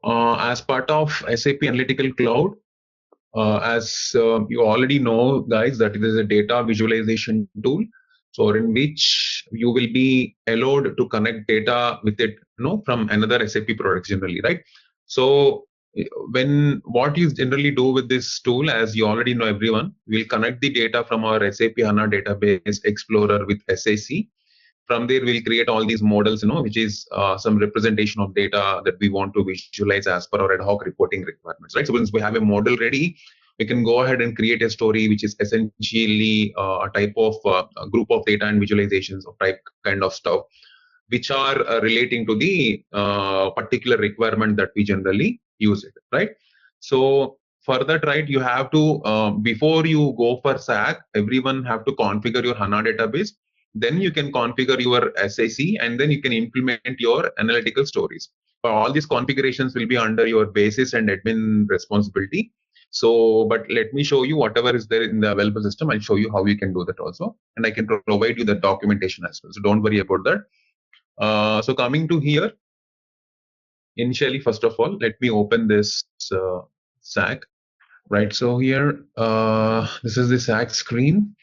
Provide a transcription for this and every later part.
As part of SAP Analytical Cloud, as you already know, guys, that it is a data visualization tool. So in which you will be allowed to connect data with it, from another SAP product generally, right? So when what you generally do with this tool, as you already know, everyone will connect the data from our SAP HANA database Explorer with SAC. From there, we'll create all these models, which is some representation of data that we want to visualize as per our ad hoc reporting requirements, right? So once we have a model ready, we can go ahead and create a story, which is essentially a type of a group of data and visualizations of type kind of stuff, which are relating to the particular requirement that we generally use it, right? So for that, right, you have to, before you go for SAC, everyone have to configure your HANA database. Then you can configure your SAC, and then you can implement your analytical stories. All these configurations will be under your basis and admin responsibility. So, but let me show you whatever is there in the available system. I'll show you how you can do that also. And I can provide you the documentation as well. So don't worry about that. So coming to here, initially, first of all, let me open this SAC, right? So here, this is the SAC screen.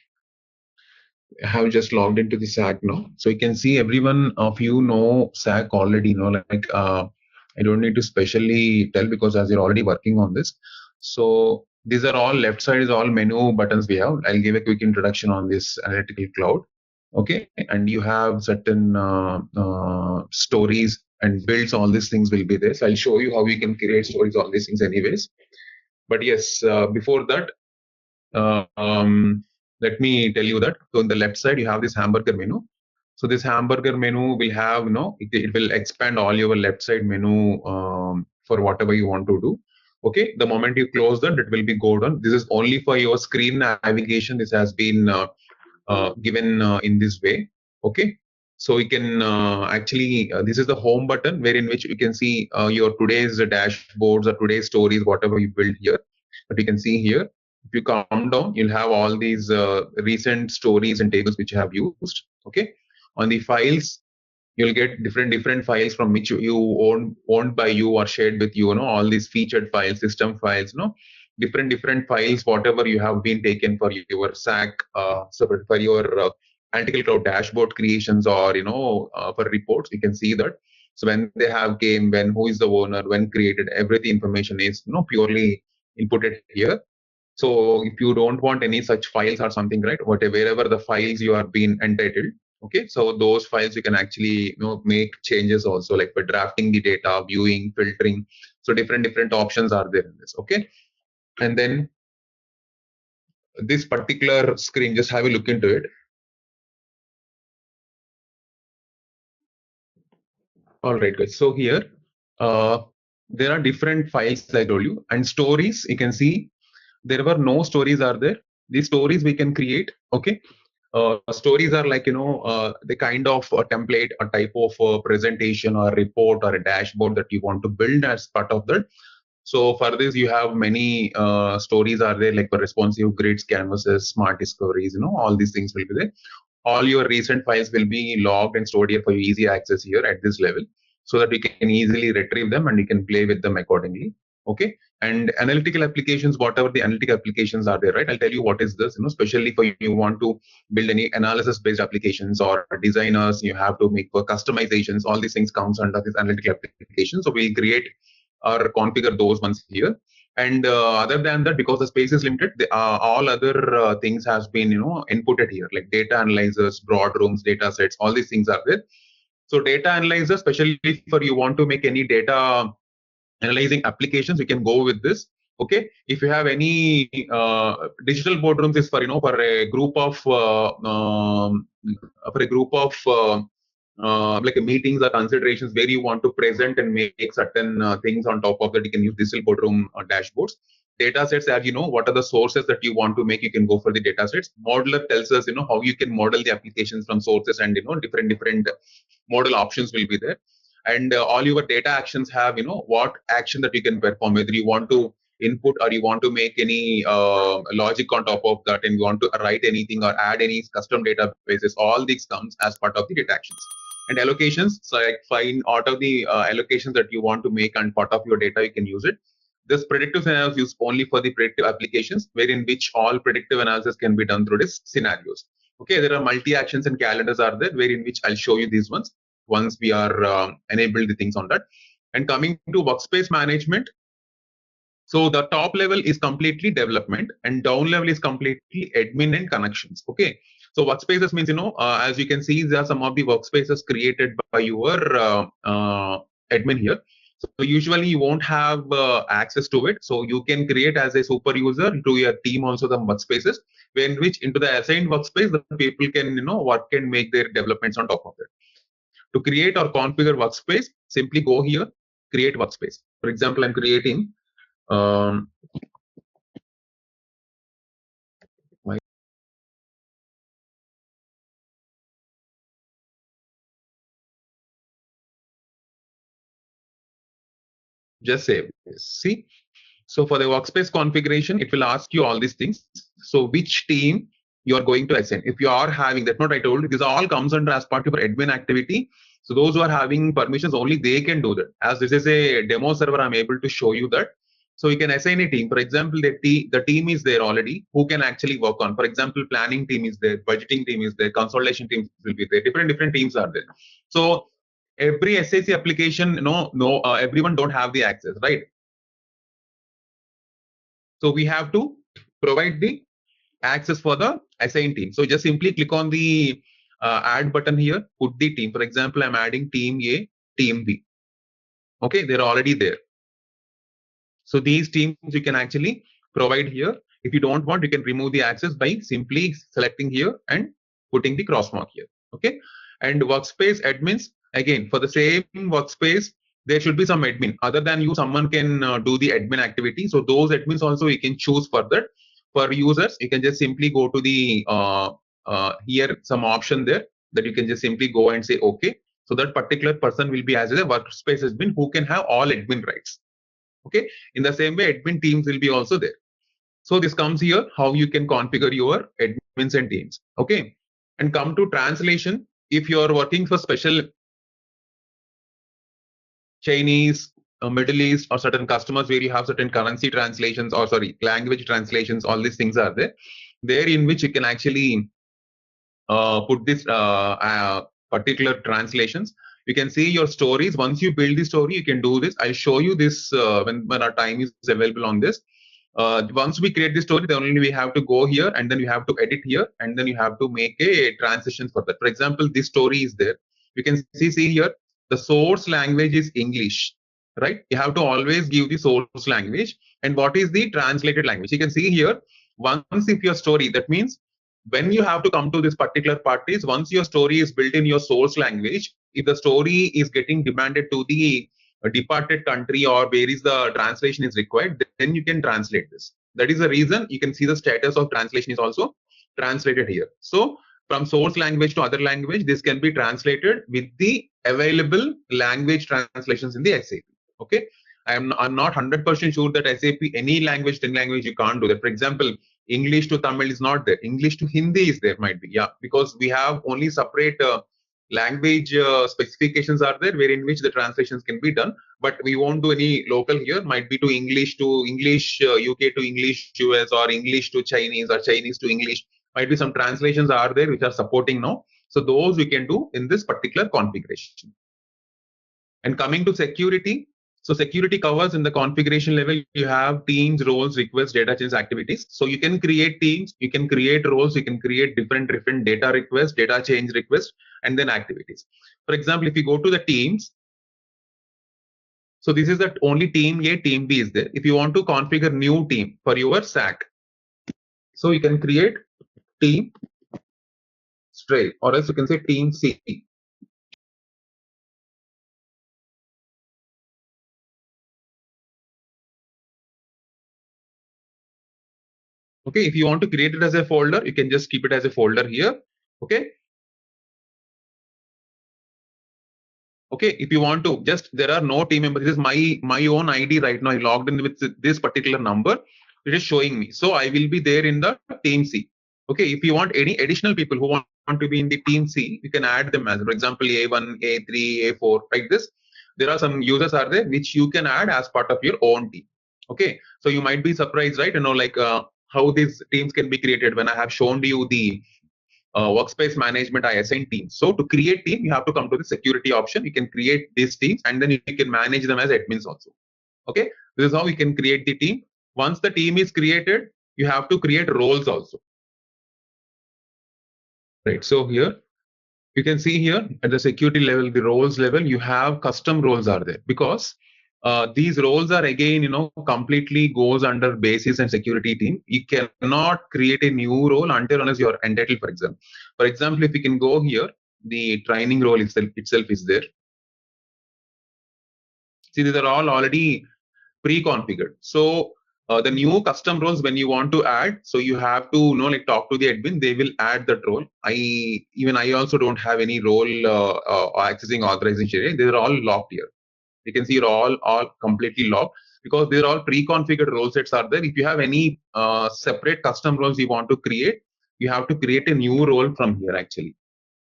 I have just logged into the SAC now. So you can see everyone of you know SAC already, I don't need to specially tell because as you're already working on this. So these are all left side is all menu buttons we have. I'll give a quick introduction on this analytical cloud. Okay, and you have certain stories and builds, all these things will be there. So I'll show you how you can create stories, all these things anyways. But yes, before that, let me tell you that. So on the left side, you have this hamburger menu. So this hamburger menu will have, it will expand all your left side menu for whatever you want to do. Okay, the moment you close that, it will be go down. This is only for your screen navigation. This has been given in this way. Okay, so you can actually, this is the home button wherein which you can see your today's dashboards or today's stories, whatever you build here. But you can see here, if you come down, you'll have all these recent stories and tables which you have used. Okay, on the files, you'll get different files from which you owned by you or shared with you. All these featured files, system files. Different files, whatever you have been taken for your SAC, so for your analytical cloud dashboard creations or for reports, you can see that. So when they have came, when, who is the owner, when created, everything information is purely inputted here. So if you don't want any such files or something, right, wherever the files you are being entitled, okay, so those files you can actually make changes also, like for drafting the data, viewing, filtering. So different options are there in this. Okay, and then this particular screen, just have a look into it. All right, guys. So here, there are different files I told you, and stories. You can see there were no stories are there. These stories we can create. Okay, stories are like the kind of a template, a type of presentation or report or a dashboard that you want to build as part of that. So for this, you have many stories are there, like for responsive grids, canvases, smart discoveries. All these things will be there. All your recent files will be logged and stored here for easy access here at this level, so that you can easily retrieve them and you can play with them accordingly. Okay, and analytical applications, whatever the analytical applications are there, right? I'll tell you what is this. Especially for you want to build any analysis-based applications or designers, you have to make for customizations. All these things counts under this analytical application. So we'll create or configure those ones here. And other than that, because the space is limited, all other things has been inputted here, like data analyzers, broad rooms, data sets, all these things are there. So data analyzer, especially for you want to make any data analyzing applications, you can go with this. Okay, if you have any digital boardrooms is for for a group of like meetings or considerations where you want to present and make certain things on top of that, you can use digital boardroom dashboards. Data sets, as what are the sources that you want to make, you can go for the data sets. Modeler tells us how you can model the applications from sources, and different model options will be there. And all your data actions have what action that you can perform, whether you want to input or you want to make any logic on top of that, and you want to write anything or add any custom databases. All these comes as part of the data actions. And allocations, so like find out of the allocations that you want to make and part of your data, you can use it. This predictive scenarios used only for the predictive applications, wherein which all predictive analysis can be done through these scenarios. Okay, there are multi-actions and calendars are there, wherein which I'll show you these ones once we are enabled the things on that. And coming to workspace management, so the top level is completely development and down level is completely admin and connections. Okay. So workspaces means, as you can see, there are some of the workspaces created by your admin here. So usually you won't have access to it. So you can create as a super user to your team also the workspaces, when which into the assigned workspace, the people can, work and make their developments on top of it. To create or configure workspace, simply go here, create workspace. For example, I'm creating um, just save this. See, so for the workspace configuration, it will ask you all these things. So which team you are going to assign. If you are having, that's what I told you, this all comes under as part of your admin activity. So those who are having permissions, only they can do that. As this is a demo server, I'm able to show you that. So you can assign a team. For example, the team is there already who can actually work on. For example, planning team is there, budgeting team is there, consolidation team will be there. Different teams are there. So every SAC application, no, everyone don't have the access, right? So we have to provide the access for the assigned team. So just simply click on the add button here, put the team. For example, I'm adding team A, team B. Okay, they're already there. So these teams you can actually provide here. If you don't want, you can remove the access by simply selecting here and putting the cross mark here. Okay, and workspace admins, again, for the same workspace, there should be some admin. Other than you, someone can do the admin activity. So those admins also you can choose for that. For users, you can just simply go to the here some option there that you can just simply go and say okay. So that particular person will be as a workspace admin who can have all admin rights. Okay, in the same way, admin teams will be also there. So this comes here how you can configure your admins and teams. Okay, and come to translation. If you are working for special Chinese, Middle East, or certain customers where you have certain currency translations, or sorry, language translations, all these things are there. There in which you can actually put this particular translations. You can see your stories. Once you build the story, you can do this. I'll show you this when our time is available on this. Once we create the story, then only we have to go here and then you have to edit here and then you have to make a transition for that. For example, this story is there. You can see here, the source language is English, right? You have to always give the source language. And what is the translated language? You can see here, once if your story, that means when you have to come to this particular part is once your story is built in your source language, if the story is getting demanded to the departed country or where is the translation is required, then you can translate this. That is the reason you can see the status of translation is also translated here. So from source language to other language, this can be translated with the available language translations in the SAP. Okay, I'm not 100% sure that SAP any language, 10 language you can't do that. For example, English to Tamil is not there. English to Hindi is there, might be, yeah, because we have only separate language specifications are there wherein which the translations can be done, but we won't do any local here. Might be to English UK to English US, or English to Chinese, or Chinese to English. Might be some translations are there which are supporting now. So those we can do in this particular configuration. And coming to security, so security covers in the configuration level, you have teams, roles, requests, data change activities. So you can create teams, you can create roles, you can create different data requests, data change requests, and then activities. For example, if you go to the teams, so this is that only team A, team B is there. If you want to configure new team for your SAC, so you can create team straight, or else you can say team C. Okay, if you want to create it as a folder, you can just keep it as a folder here. Okay. Okay, if you want to just, there are no team members. This is my own ID right now. I logged in with this particular number. It is showing me. So I will be there in the team C. Okay, if you want any additional people who want to be in the team C, you can add them as, for example, A1, A3, A4, like this. There are some users are there which you can add as part of your own team. Okay, so you might be surprised, right? Like how these teams can be created. When I have shown you the workspace management, I assign teams. So to create team, you have to come to the security option. You can create these teams and then you can manage them as admins also. Okay, this is how you can create the team. Once the team is created, you have to create roles also. Right, so here you can see here at the security level, the roles level, you have custom roles are there, because these roles are again, completely goes under basis and security team. You cannot create a new role until unless you are entitled, for example. For example, if you can go here, the training role itself is there. See, these are all already pre-configured. So the new custom roles, when you want to add, so you have to like talk to the admin. They will add that role. I also don't have any role accessing authorization. They are all locked here. You can see all completely locked because they're all pre-configured role sets are there. If you have any separate custom roles you want to create, you have to create a new role from here actually.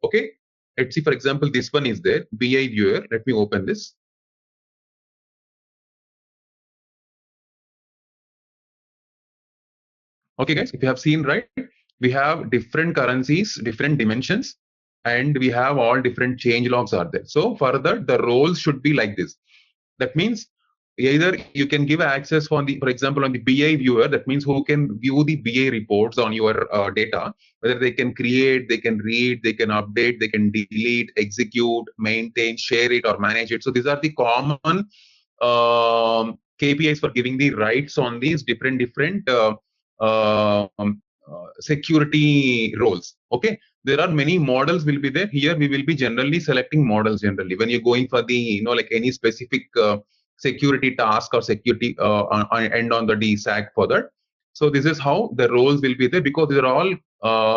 Okay. Let's see, for example, this one is there, BI viewer. Let me open this. Okay, guys, if you have seen, right, we have different currencies, different dimensions, and we have all different change logs are there. So further, the roles should be like this. That means either you can give access for example, on the BI viewer, that means who can view the BI reports on your data, whether they can create, they can read, they can update, they can delete, execute, maintain, share it, or manage it. So these are the common KPIs for giving the rights on these different security roles. Okay, there are many models will be there. Here we will be generally selecting models generally when you're going for the like any specific security task or security and on the DSAC for that. So this is how the roles will be there, because these are all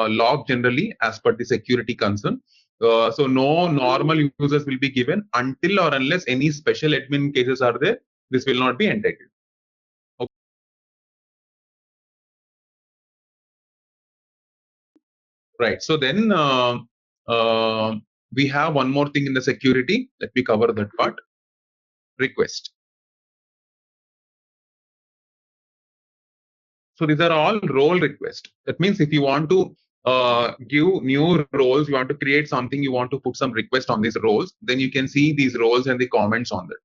logged generally as per the security concern. So no normal users will be given until or unless any special admin cases are there. This will not be entitled. Okay. Right. So then we have one more thing in the security. Let me cover that part. Request. So these are all role requests. That means if you want to give new roles, you want to create something, you want to put some request on these roles, then you can see these roles and the comments on that.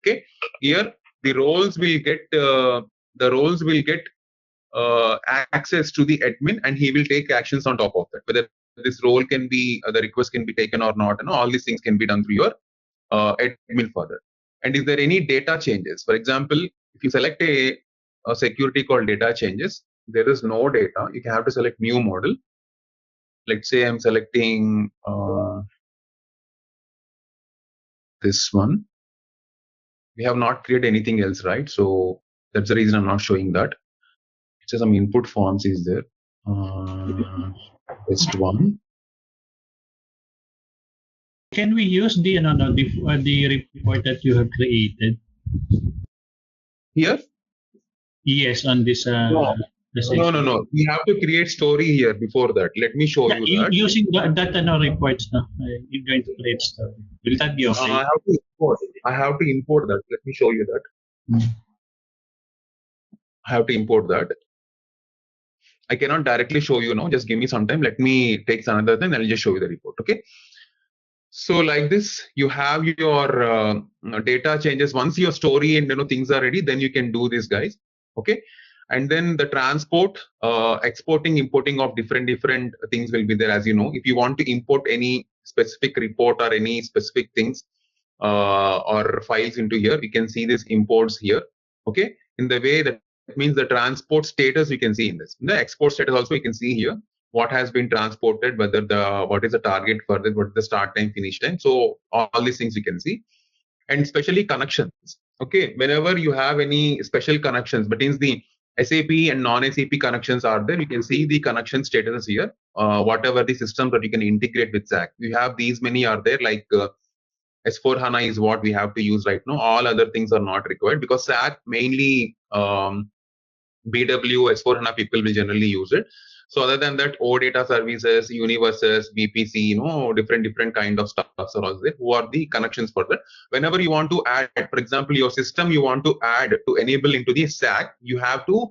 Okay. Here the roles will get access to the admin, and he will take actions on top of that. Whether this role can be the request can be taken or not, and all these things can be done through your admin further. And is there any data changes? For example, if you select a security called data changes, there is no data. You can have to select new model. Let's say I'm selecting this one. We have not created anything else, right? So that's the reason I'm not showing that. It says some input forms is there. Just one. Can we use the report that you have created? Here? Yes, on this. No. No. We have to create story here before that. Let me show you that. Using that reports, you're going to create story. Will that be okay? I have to import that. Let me show you that. I have to import that. I cannot directly show you now. Just give me some time. Let me take another thing. I'll just show you the report. Okay. So like this, you have your data changes. Once your story and things are ready, then you can do this, guys. Okay. And then the transport, exporting, importing of different things will be there, as you know. If you want to import any specific report or any specific things or files into here, you can see this imports here. Okay. In the way that means the transport status you can see in this. In the export status also you can see here what has been transported, whether what is the target for this, what is the start time, finish time. So all these things you can see, and especially connections. Okay, whenever you have any special connections, but means the SAP and non-SAP connections are there, you can see the connection status here. Whatever the systems that you can integrate with SAC, we have these many are there, like S4 HANA is what we have to use right now. All other things are not required because SAC mainly BW S4 HANA people will generally use it. So other than that, OData services, universes, BPC, different kind of stuff are also there. Who are the connections for that? Whenever you want to add, for example, your system you want to add to enable into the stack, you have to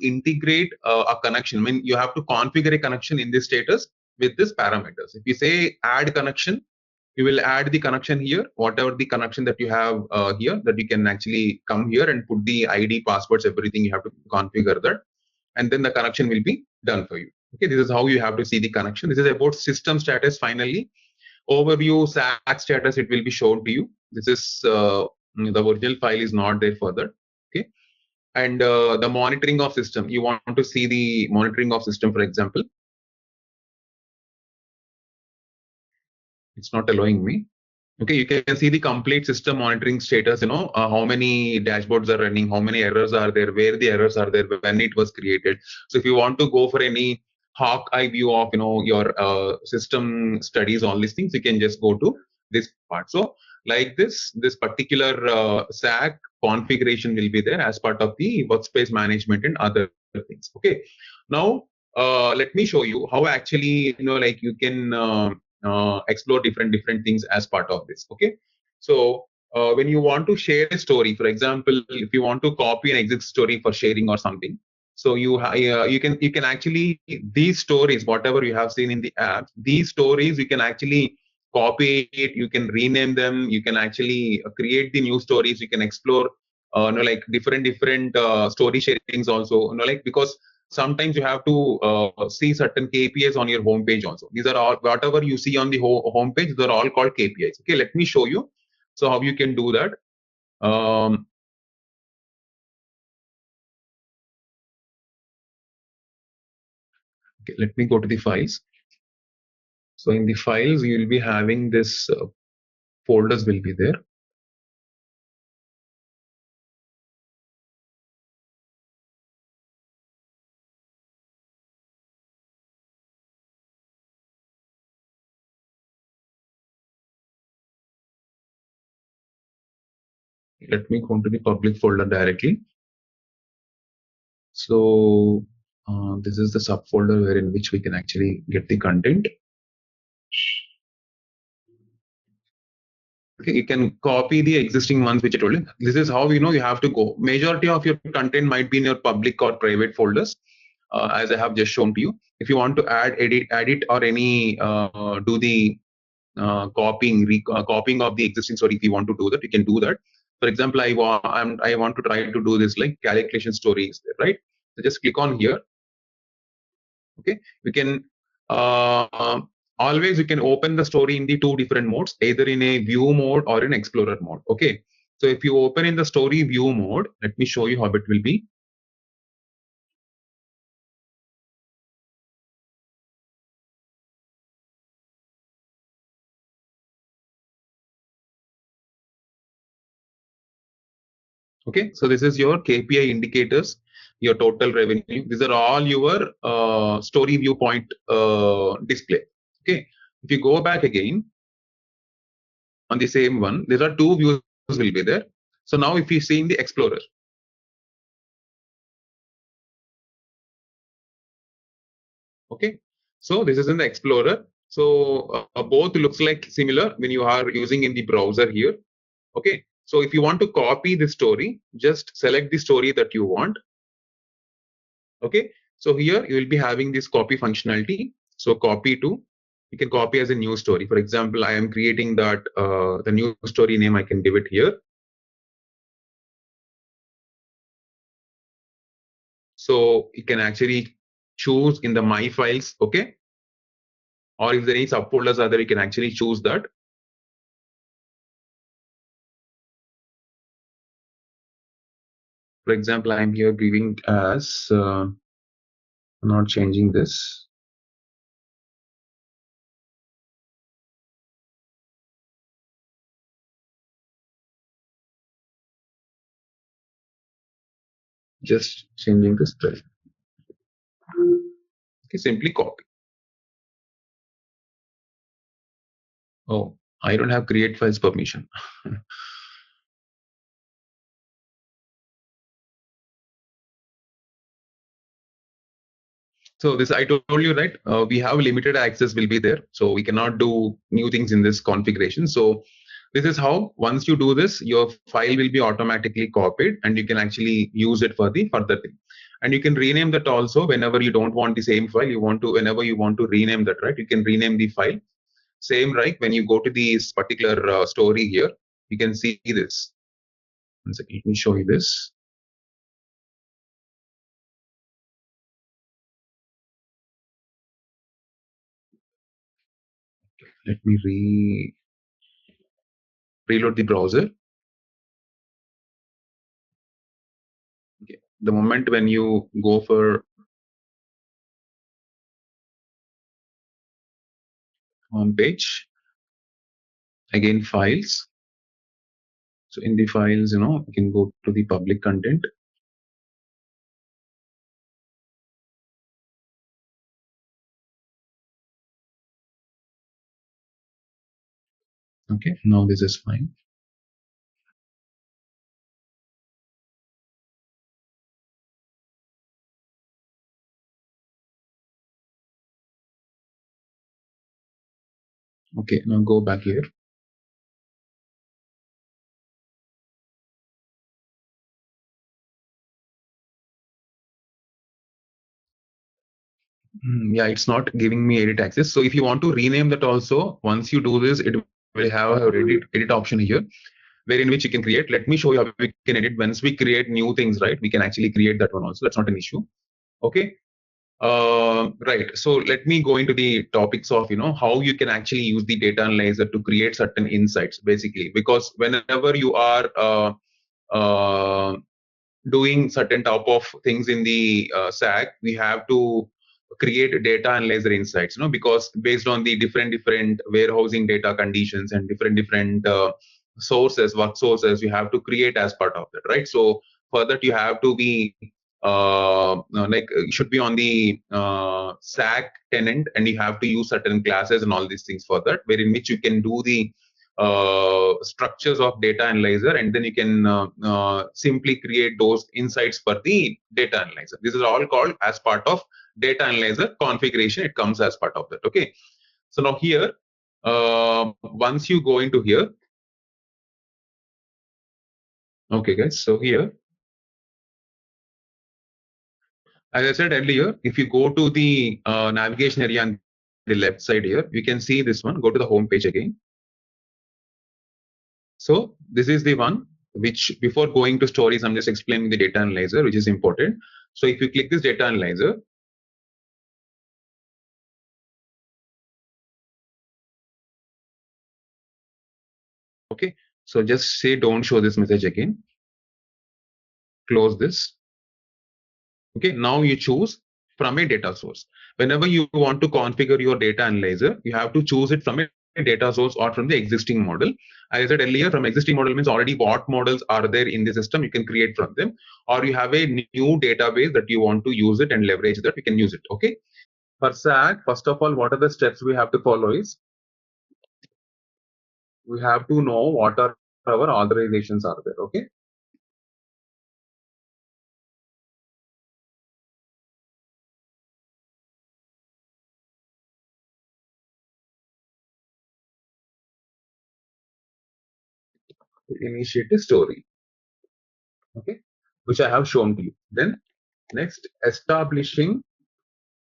integrate a connection. I mean, you have to configure a connection in this status with this parameters. If you say add connection, you will add the connection here, whatever the connection that you have here, that you can actually come here and put the ID, passwords, everything. You have to configure that, and then the connection will be done for you. Okay, this is how you have to see the connection. This is about system status. Finally, overview SAC status, it will be shown to you. This is the original file is not there further. Okay, and the monitoring of system, you want to see the monitoring of system. For example, it's not allowing me. Okay, you can see the complete system monitoring status, how many dashboards are running, how many errors are there, where the errors are there, when it was created. So if you want to go for any hawk eye view of, your system studies, all these things, you can just go to this part. So like this particular SAC configuration will be there as part of the workspace management and other things. Okay, now let me show you how actually, like you can explore different things as part of this. Okay, so when you want to share a story, for example, if you want to copy an exit story for sharing or something, so you can actually, these stories, whatever you have seen in the app, these stories you can actually copy it, you can rename them, you can actually create the new stories, you can explore like different story sharings also, like, because sometimes you have to see certain KPIs on your homepage also. These are all, whatever you see on the homepage, they're all called KPIs. Okay, let me show you. So how you can do that. Okay, let me go to the files. So in the files, you will be having this folders will be there. Let me go to the public folder directly. So this is the subfolder where in which we can actually get the content. Okay, you can copy the existing ones which I told you. This is how you have to go. Majority of your content might be in your public or private folders, as I have just shown to you. If you want to edit or any do the copying of the existing story, if you want to do that, you can do that. For example, I want to try to do this like calculation stories, right? So just click on here. Okay, you can always you can open the story in the two different modes, either in a view mode or in explorer mode. Okay, so if you open in the story view mode, let me show you how it will be. Okay, so this is your KPI indicators, your total revenue. These are all your story viewpoint display. Okay, if you go back again on the same one, there are two views will be there. So now if you see in the explorer, okay, so this is in the explorer. So both looks like similar when you are using in the browser here. Okay, so if you want to copy the story, just select the story that you want. Okay, so here you will be having this copy functionality. So copy to, you can copy as a new story. For example, I am creating that the new story name, I can give it here. So you can actually choose in the my files. Okay, or if there any subfolders are there, you can actually choose that. For example, I'm here giving as not changing this. Just changing this style. Okay, simply copy. Oh, I don't have create files permission. So this I told you, right? We have limited access will be there, so we cannot do new things in this configuration. So this is how once you do this, your file will be automatically copied, and you can actually use it for the further thing. And you can rename that also whenever you don't want the same file. You want to whenever you want to rename that, right? You can rename the file. Same, right? When you go to this particular story here, you can see this. One second, let me show you this. Let me reload the browser. Okay. The moment when you go for home page, again files. So in the files, you can go to the public content. Okay, now this is fine. Okay, now go back here. Yeah, it's not giving me edit access. So if you want to rename that also, once you do this, it will have a edit option here, where in which you can create. Let me show you how we can edit. Once we create new things, right, we can actually create that one also. That's not an issue. Okay. Right. So let me go into the topics of how you can actually use the data analyzer to create certain insights, basically. Because whenever you are uh, doing certain type of things in the SAC, we have to create data analyzer insights, because based on the different warehousing data conditions and different sources, work sources, you have to create as part of that, right? So for that, you have to be should be on the SAC tenant, and you have to use certain classes and all these things for that, where in which you can do the structures of data analyzer, and then you can simply create those insights for the data analyzer. This is all called as part of data analyzer configuration. It comes as part of that. Okay. So now here, once you go into here, okay, guys. So here, as I said earlier, if you go to the navigation area on the left side here, you can see this one. Go to the home page again. So this is the one which, before going to stories, I'm just explaining the data analyzer, which is important. So if you click this data analyzer, okay, so just say don't show this message again. Close this. Okay, now you choose from a data source. Whenever you want to configure your data analyzer, you have to choose it from a data source or from the existing model. As I said earlier, from existing model means already what models are there in the system, you can create from them, or you have a new database that you want to use it and leverage that, you can use it. Okay. For SAC, first of all, what are the steps we have to follow is we have to know what are our authorizations are there. Okay. Initiate a story. Okay. Which I have shown to you. Then next, establishing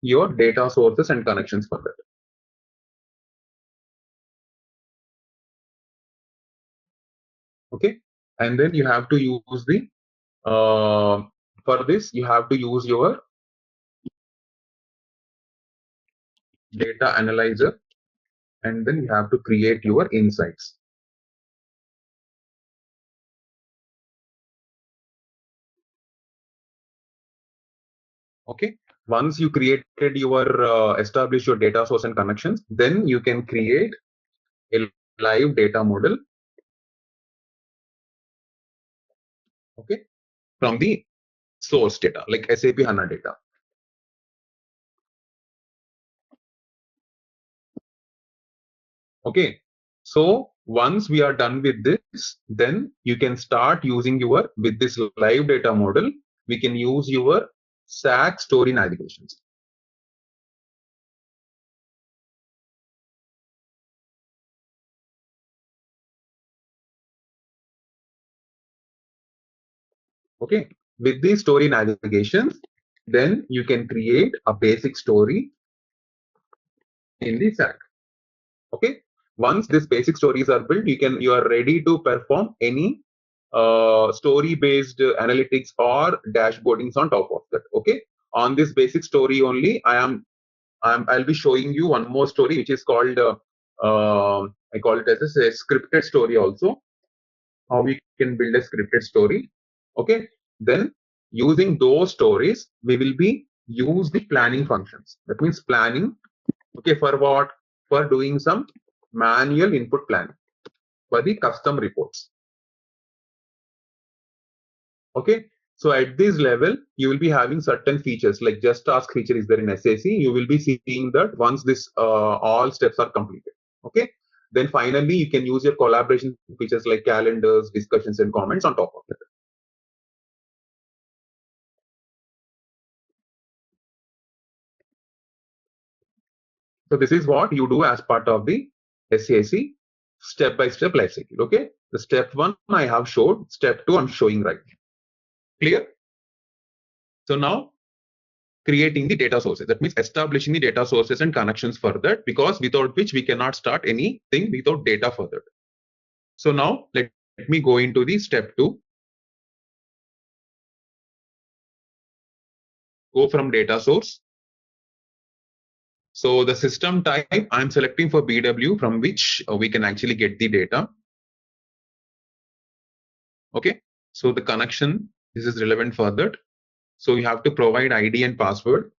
your data sources and connections for that. Okay. And then you have to use the for this you have to use your data analyzer, and then you have to create your insights. Okay. Once you created your establish your data source and connections, then you can create a live data model. Okay. From the source data like SAP HANA data. Okay. So once we are done with this, then you can start using your, with this live data model, we can use your SAC story navigations. Okay, with these story navigations, then you can create a basic story in the SAC. Okay, once these basic stories are built, you are ready to perform any story based analytics or dashboardings on top of that. Okay, on this basic story only, I'll be showing you one more story which is called I call it as a scripted story also, how we can build a scripted story. Okay, then using those stories we will be use the planning functions. That means planning, okay, for what? For doing some manual input planning for the custom reports. Okay, so at this level you will be having certain features like just ask feature is there in SAC. You will be seeing that once this all steps are completed. Okay, then finally you can use your collaboration features like calendars, discussions and comments on top of it. So this is what you do as part of the SAC step-by-step life cycle. Okay, the step 1 I have showed, step 2 I'm showing right now. Clear? So now creating the data sources. That means establishing the data sources and connections for that, because without which we cannot start anything without data for that. So now let me go into the step 2. Go from data source. So the system type I'm selecting for BW, from which we can actually get the data. Okay, so the connection, this is relevant for that. So you have to provide ID and password.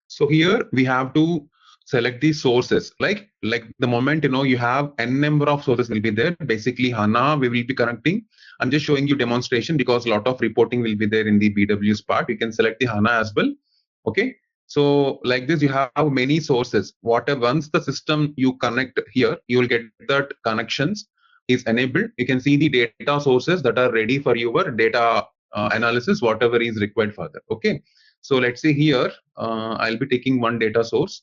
So here we have to select the sources, like the moment you have n number of sources will be there. Basically HANA we will be connecting. I'm just showing you demonstration because a lot of reporting will be there in the BW's part. You can select the HANA as well. Okay, so like this you have many sources. Whatever, once the system you connect here, you will get that connections is enabled. You can see the data sources that are ready for your data analysis, whatever is required for that. Okay, so let's say here I'll be taking one data source.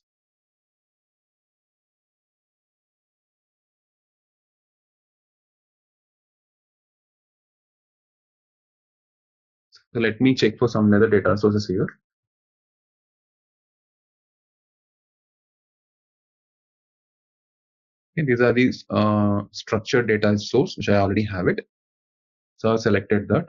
So let me check for some other data sources here. Okay, these are these structured data source which I already have it. So I've selected that.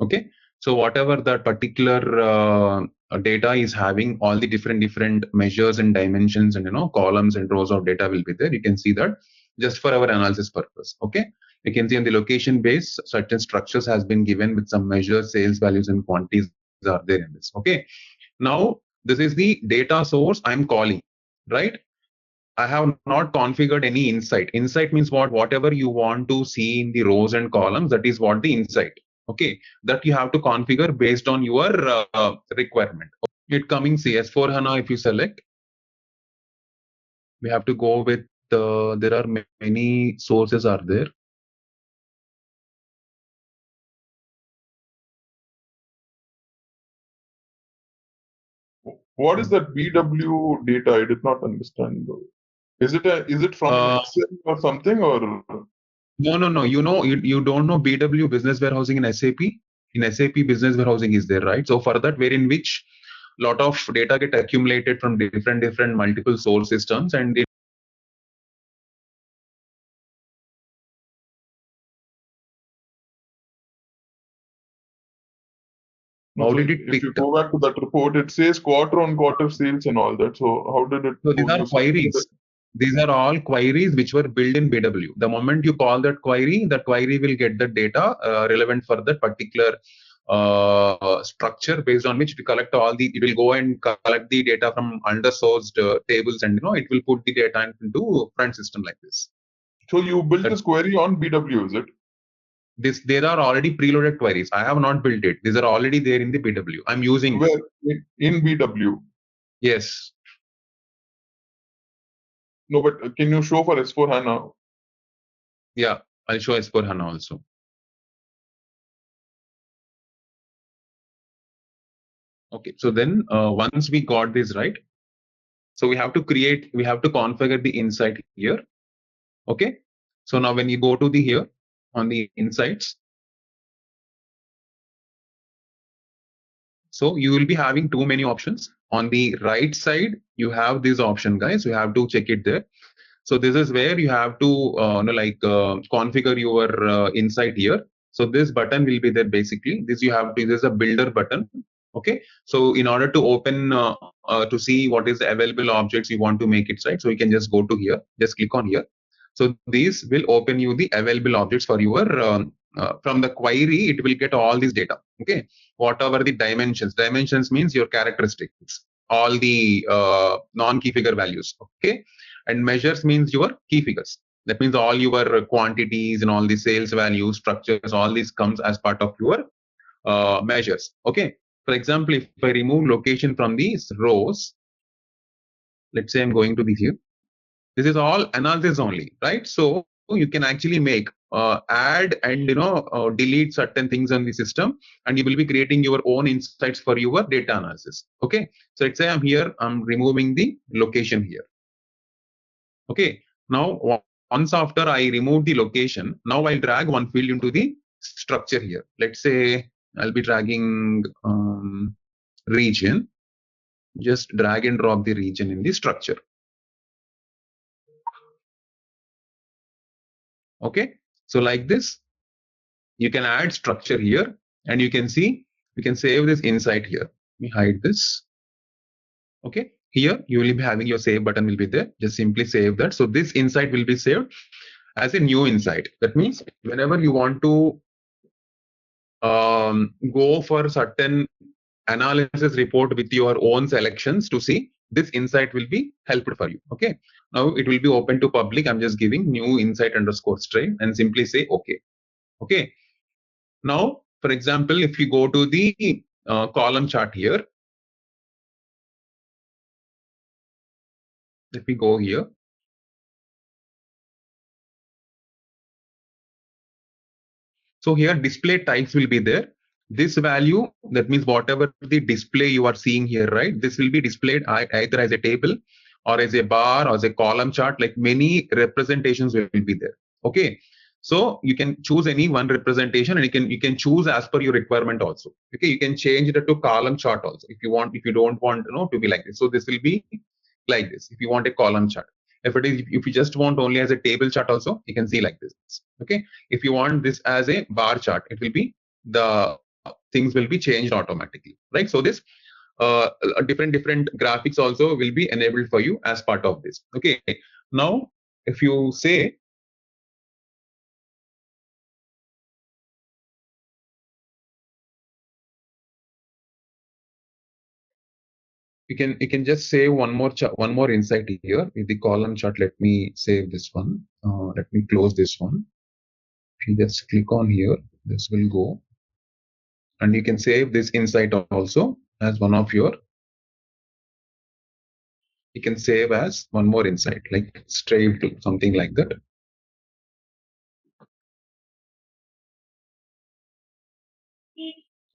Okay, so whatever that particular data is having, all the different measures and dimensions and columns and rows of data will be there. You can see that just for our analysis purpose. Okay, you can see on the location base certain structures has been given with some measures, sales values and quantities are there in this. Okay, now this is the data source I'm calling, right? I have not configured any insight. Insight means what? Whatever you want to see in the rows and columns, that is what the insight. Okay, that you have to configure based on your requirement. It coming CS4 HANA, if you select, we have to go with there are many sources are there. What is that BW data? I did not understand. Is it from an Excel or something or? No. You don't know BW business warehousing in SAP. In SAP business warehousing is there, right? So for that, wherein which lot of data get accumulated from different multiple source systems, and No, how so did it if pick? you go back to that report, it says quarter-on-quarter sales and all that. So how did it? So these are queries. These are all queries which were built in BW. The moment you call that query will get the data relevant for that particular structure, based on which to collect all the. It will go and collect the data from undersourced tables, and it will put the data into front system like this. So you built this query on BW, is it? There are already preloaded queries. I have not built it. These are already there in the BW. I'm using. Where in BW? Yes. No, but can you show for S4 HANA? Yeah, I'll show S4 HANA also. Okay, so then once we got this right, So we have to configure the insight here. Okay. So now when you go to the here on the insights, so you will be having too many options. On the right side, you have this option, guys. You have to check it there. So this is where you have to configure your insight here. So this button will be there basically. This is a builder button. Okay. So in order to open to see what is the available objects you want to make it, right? So you can just go to here, just click on here. So these will open you the available objects for your from the query. It will get all this data. Okay. Whatever the dimensions. Dimensions means your characteristics. All the non-key figure values. Okay. And measures means your key figures. That means all your quantities and all the sales values, structures, all this comes as part of your measures. Okay. For example, if I remove location from these rows, let's say I'm going to the here. This is all analysis only, right? So you can actually make add and delete certain things on the system, and you will be creating your own insights for your data analysis. Okay. So let's say I'm here. I'm removing the location here. Okay. Now, once after I remove the location, now I'll drag one field into the structure here. Let's say I'll be dragging region. Just drag and drop the region in the structure. Okay. So like this, you can add structure here, and you can see, you can save this insight here. Let me hide this. Okay. Here you will be having your save button will be there. Just simply save that. So this insight will be saved as a new insight. That means whenever you want to go for certain analysis report with your own selections to see, this insight will be helpful for you. Okay. Now it will be open to public. I'm just giving new insight underscore string and simply say okay. Okay. Now, for example, if you go to the column chart here, let me go here. So here display types will be there. This value, that means whatever the display you are seeing here, right? This will be displayed either as a table or as a bar or as a column chart, like many representations will be there. Okay. So you can choose any one representation, and you can choose as per your requirement also. Okay. You can change it to column chart also if you want, if you don't want to be like this. So this will be like this if you want a column chart. If you just want only as a table chart also, you can see like this. Okay. If you want this as a bar chart, it will be, the things will be changed automatically, right? So this different graphics also will be enabled for you as part of this. Okay. Now, if you say, you can just save one more insight here with the column chart. Let me save this one. Let me close this one. If you just click on here, this will go, and you can save this insight also as one of your, you can save as one more insight, like stray to something like that.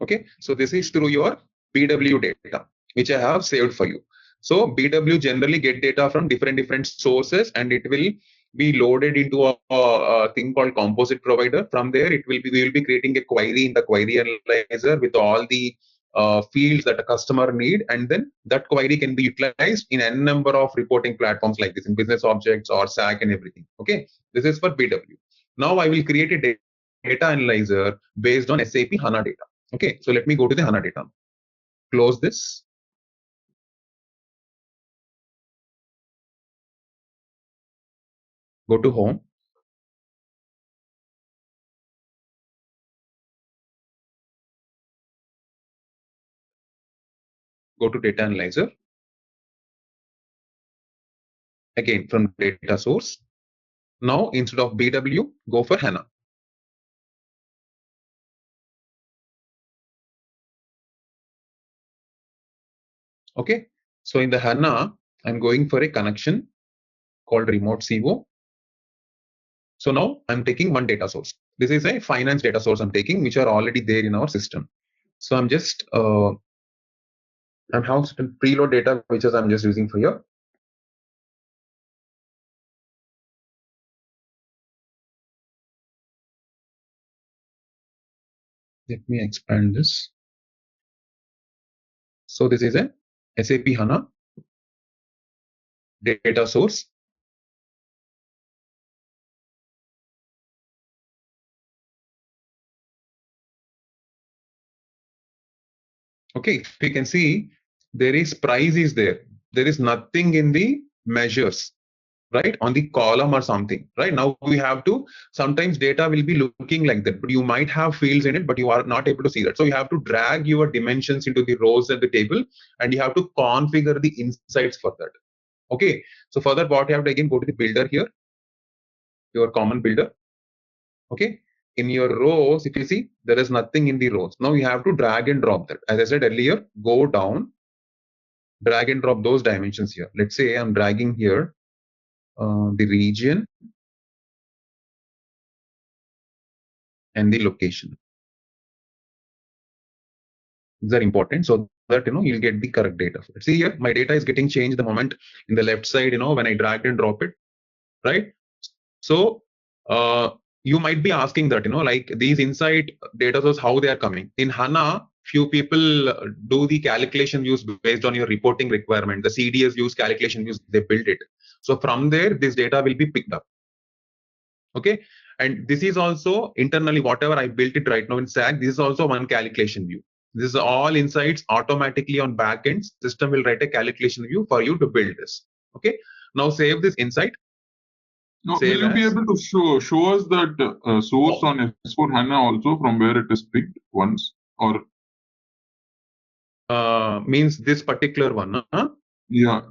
Okay. So this is through your BW data, which I have saved for you. So BW generally get data from different sources, and it will be loaded into a thing called composite provider. From there, we will be creating a query in the query analyzer with all the fields that a customer need, and then that query can be utilized in n number of reporting platforms like this, in business objects or SAC and everything. Okay. This is for BW. Now I will create a data analyzer based on SAP HANA data. Okay, so let me go to the HANA data. Close this. Go to home. Go to data analyzer. Again, from data source. Now, instead of BW, go for HANA. Okay, so in the HANA, I'm going for a connection called remote CO. So now I'm taking one data source. This is a finance data source I'm taking, which are already there in our system. So I'm just, I'm have certain preload data, which is I'm just using for here. Let me expand this. So this is a SAP HANA data source. Okay, if you can see, there is price is there. There is nothing in the measures, right, on the column or something, right? Now we have to, sometimes data will be looking like that, but you might have fields in it, but you are not able to see that. So you have to drag your dimensions into the rows at the table, and you have to configure the insights for that. Okay, so for that, what you have to again go to the builder here, your common builder. Okay, in your rows, if you see, there is nothing in the rows. Now you have to drag and drop that. As I said earlier, go down, drag and drop those dimensions here. Let's say I'm dragging here the region and the location. These are important so that you'll get the correct data. See here, my data is getting changed the moment in the left side, when I drag and drop it, right? So you might be asking that, like these inside data source, how they are coming. In HANA, few people do the calculation views based on your reporting requirement. The CDS views, calculation views, they build it. So from there, this data will be picked up. Okay. And this is also internally, whatever I built it right now in SAC, this is also one calculation view. This is all insights automatically on backend. System will write a calculation view for you to build this. Okay. Now save this insight. Now, will you be able to show us that source on S4 HANA also from where it is picked once, or means this particular one? Huh? Yeah.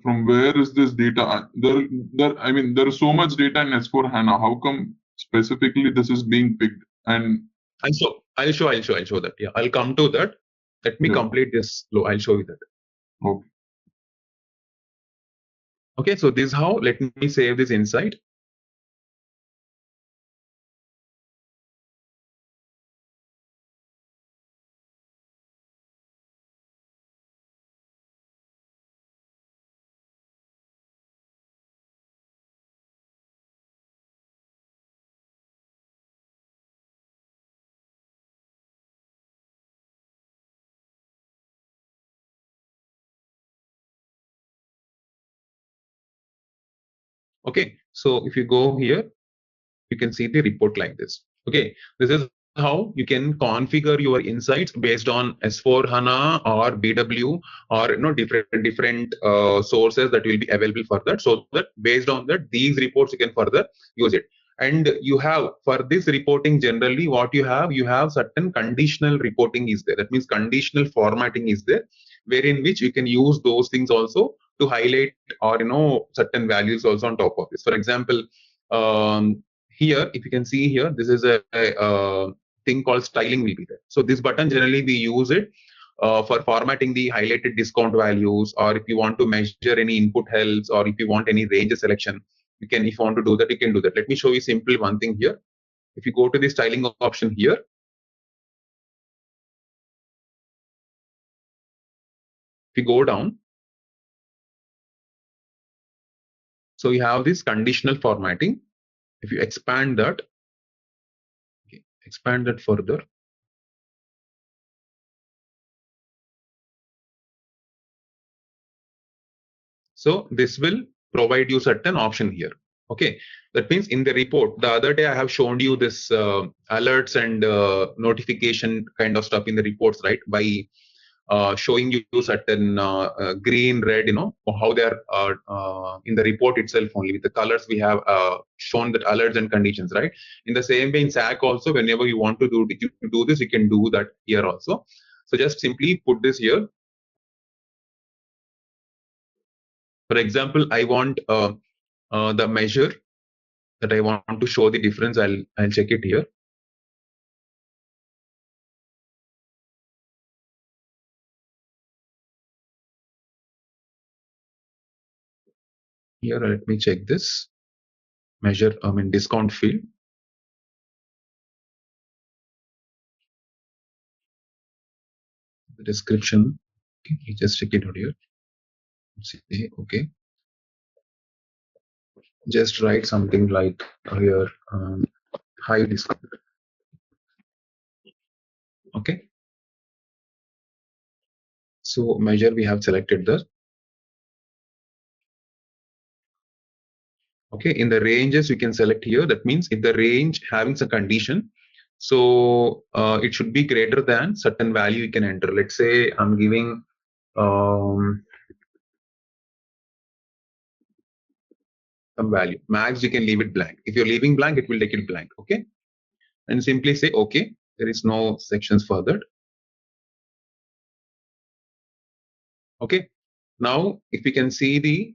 From where is this data? I mean, there is so much data in S4 HANA. How come specifically this is being picked? And I'll show that. Yeah, I'll come to that. Let me complete this flow. I'll show you that. Okay. Okay, so this is how, let me save this insight. Okay, so if you go here, you can see the report like this. Okay, this is how you can configure your insights based on S4 HANA or BW or different sources that will be available for that. So that based on that, these reports you can further use it. And you have, for this reporting, generally what you have certain conditional reporting is there. That means conditional formatting is there, wherein which you can use those things also to highlight or certain values also on top of this. For example, here, if you can see here, this is a thing called styling will be there. So this button, generally we use it for formatting the highlighted discount values, or if you want to measure any input health, or if you want any range selection, you can, if you want to do that, you can do that. Let me show you simple one thing here. If you go to the styling option here, if you go down, so you have this conditional formatting. If you expand that, expand that further. So this will provide you certain option here. Okay, that means in the report, the other day I have shown you this alerts and notification kind of stuff in the reports, right? By showing you certain green, red, how they are in the report itself only. With the colors we have shown that alerts and conditions, right? In the same way in SAC also, whenever you want to do this, you can do that here also. So just simply put this here. For example, I want the measure that I want to show the difference. I'll check it here. Here, let me check this measure. Discount field. The description. Okay, you just check it out here. Let's see. Okay. Just write something like here high discount. Okay. So measure we have selected there. Okay, in the ranges you can select here. That means if the range having some condition, so it should be greater than certain value you can enter. Let's say I'm giving some value. Max you can leave it blank. If you're leaving blank, it will take it blank. Okay, and simply say okay. There is no sections further. Okay, now if we can see the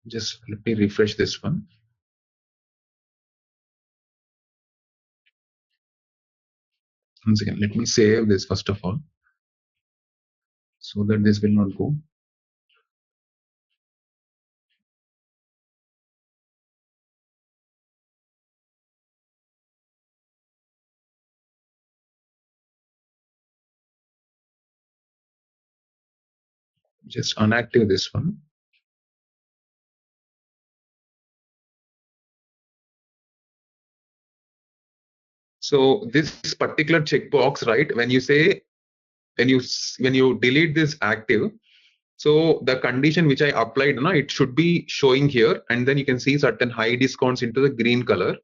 just let me refresh this one. Once again, let me save this first of all, so that this will not go. Just unactive this one. So this particular checkbox, right? When you say when you delete this active, so the condition which I applied now, it should be showing here, and then you can see certain high discounts into the green color,